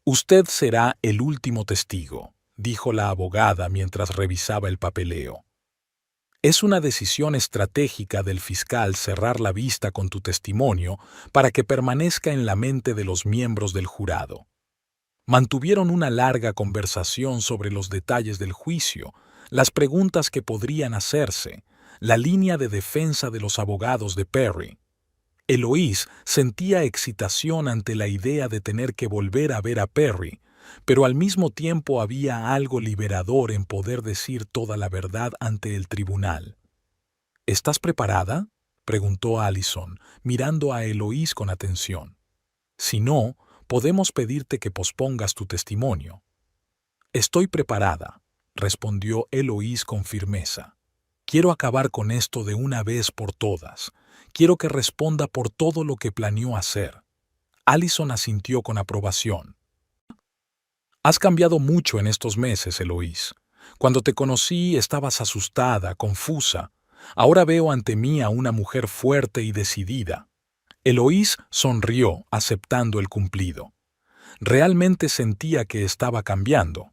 «Usted será el último testigo», dijo la abogada mientras revisaba el papeleo. «Es una decisión estratégica del fiscal cerrar la vista con tu testimonio para que permanezca en la mente de los miembros del jurado». Mantuvieron una larga conversación sobre los detalles del juicio, las preguntas que podrían hacerse, la línea de defensa de los abogados de Perry. Eloise sentía excitación ante la idea de tener que volver a ver a Perry, pero al mismo tiempo había algo liberador en poder decir toda la verdad ante el tribunal. «¿Estás preparada?», preguntó Alison, mirando a Eloise con atención. «Si no, podemos pedirte que pospongas tu testimonio». «Estoy preparada», respondió Eloise con firmeza. «Quiero acabar con esto de una vez por todas. Quiero que responda por todo lo que planeó hacer». Alison asintió con aprobación. «Has cambiado mucho en estos meses, Eloise. Cuando te conocí estabas asustada, confusa. Ahora veo ante mí a una mujer fuerte y decidida». Eloise sonrió, aceptando el cumplido. Realmente sentía que estaba cambiando.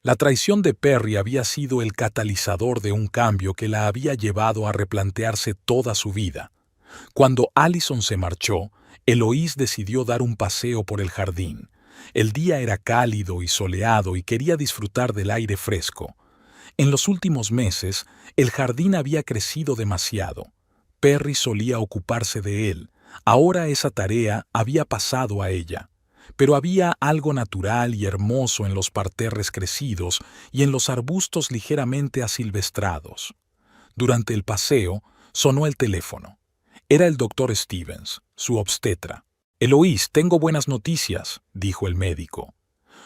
La traición de Perry había sido el catalizador de un cambio que la había llevado a replantearse toda su vida. Cuando Alison se marchó, Eloise decidió dar un paseo por el jardín. El día era cálido y soleado y quería disfrutar del aire fresco. En los últimos meses, el jardín había crecido demasiado. Perry solía ocuparse de él. Ahora esa tarea había pasado a ella. Pero había algo natural y hermoso en los parterres crecidos y en los arbustos ligeramente asilvestrados. Durante el paseo, sonó el teléfono. Era el doctor Stevens, su obstetra. «Eloise, tengo buenas noticias», dijo el médico.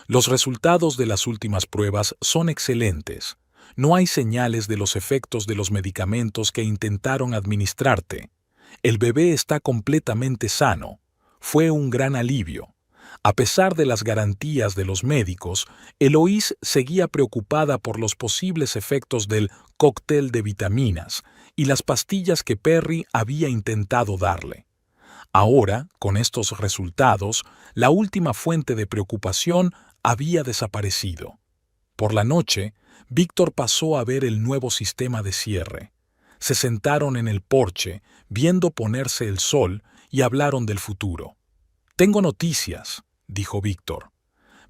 «Los resultados de las últimas pruebas son excelentes. No hay señales de los efectos de los medicamentos que intentaron administrarte. El bebé está completamente sano. Fue un gran alivio». A pesar de las garantías de los médicos, Eloise seguía preocupada por los posibles efectos del cóctel de vitaminas y las pastillas que Perry había intentado darle. Ahora, con estos resultados, la última fuente de preocupación había desaparecido. Por la noche, Víctor pasó a ver el nuevo sistema de cierre. Se sentaron en el porche, viendo ponerse el sol, y hablaron del futuro. «Tengo noticias», dijo Víctor.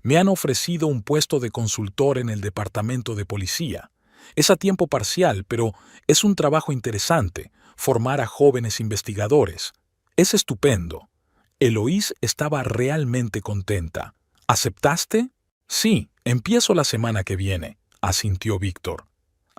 «Me han ofrecido un puesto de consultor en el departamento de policía. Es a tiempo parcial, pero es un trabajo interesante, formar a jóvenes investigadores. Es estupendo». Eloís estaba realmente contenta. «¿Aceptaste?» «Sí, empiezo la semana que viene», asintió Víctor.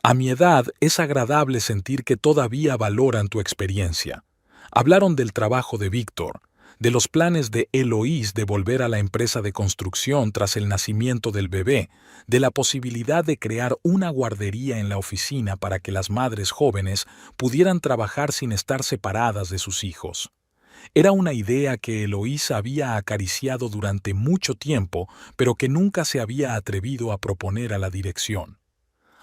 «A mi edad es agradable sentir que todavía valoran tu experiencia». Hablaron del trabajo de Víctor, de los planes de Eloís de volver a la empresa de construcción tras el nacimiento del bebé, de la posibilidad de crear una guardería en la oficina para que las madres jóvenes pudieran trabajar sin estar separadas de sus hijos. Era una idea que Eloís había acariciado durante mucho tiempo, pero que nunca se había atrevido a proponer a la dirección.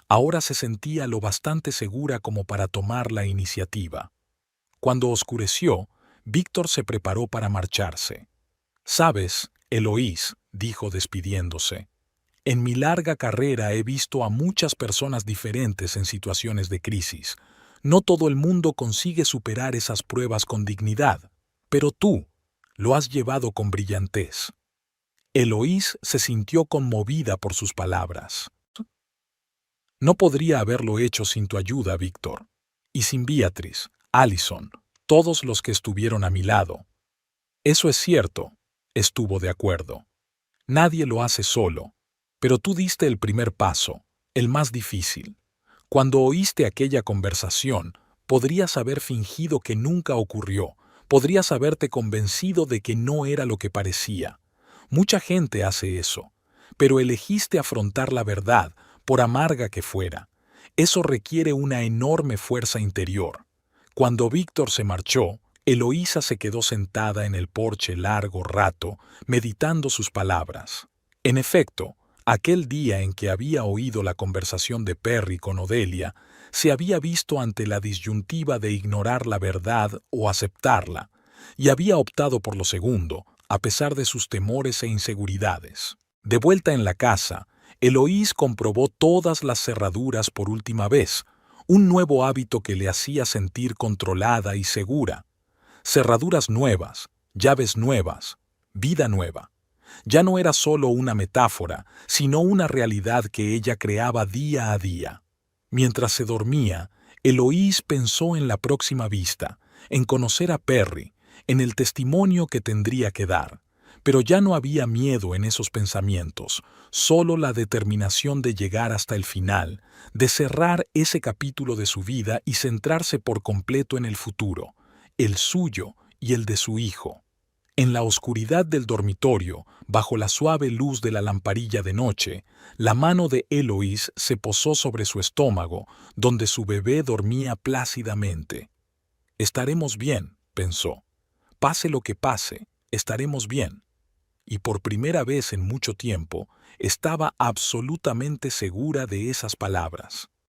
Ahora se sentía lo bastante segura como para tomar la iniciativa. Cuando oscureció, Víctor se preparó para marcharse. «Sabes, Eloís», dijo despidiéndose, «en mi larga carrera he visto a muchas personas diferentes en situaciones de crisis. No todo el mundo consigue superar esas pruebas con dignidad, pero tú lo has llevado con brillantez». Eloís se sintió conmovida por sus palabras. «No podría haberlo hecho sin tu ayuda, Víctor. Y sin Beatriz, Allison, todos los que estuvieron a mi lado». «Eso es cierto», estuvo de acuerdo. «Nadie lo hace solo. Pero tú diste el primer paso, el más difícil. Cuando oíste aquella conversación, podrías haber fingido que nunca ocurrió, podrías haberte convencido de que no era lo que parecía. Mucha gente hace eso, pero elegiste afrontar la verdad, por amarga que fuera. Eso requiere una enorme fuerza interior». Cuando Víctor se marchó, Eloísa se quedó sentada en el porche largo rato, meditando sus palabras. En efecto, aquel día en que había oído la conversación de Perry con Odelia, se había visto ante la disyuntiva de ignorar la verdad o aceptarla, y había optado por lo segundo, a pesar de sus temores e inseguridades. De vuelta en la casa, Eloís comprobó todas las cerraduras por última vez, un nuevo hábito que le hacía sentir controlada y segura. Cerraduras nuevas, llaves nuevas, vida nueva. Ya no era solo una metáfora, sino una realidad que ella creaba día a día. Mientras se dormía, Eloís pensó en la próxima vista, en conocer a Perry, en el testimonio que tendría que dar. Pero ya no había miedo en esos pensamientos, solo la determinación de llegar hasta el final, de cerrar ese capítulo de su vida y centrarse por completo en el futuro, el suyo y el de su hijo. En la oscuridad del dormitorio, bajo la suave luz de la lamparilla de noche, la mano de Eloís se posó sobre su estómago, donde su bebé dormía plácidamente. «Estaremos bien», pensó. «Pase lo que pase, estaremos bien». Y por primera vez en mucho tiempo, estaba absolutamente segura de esas palabras.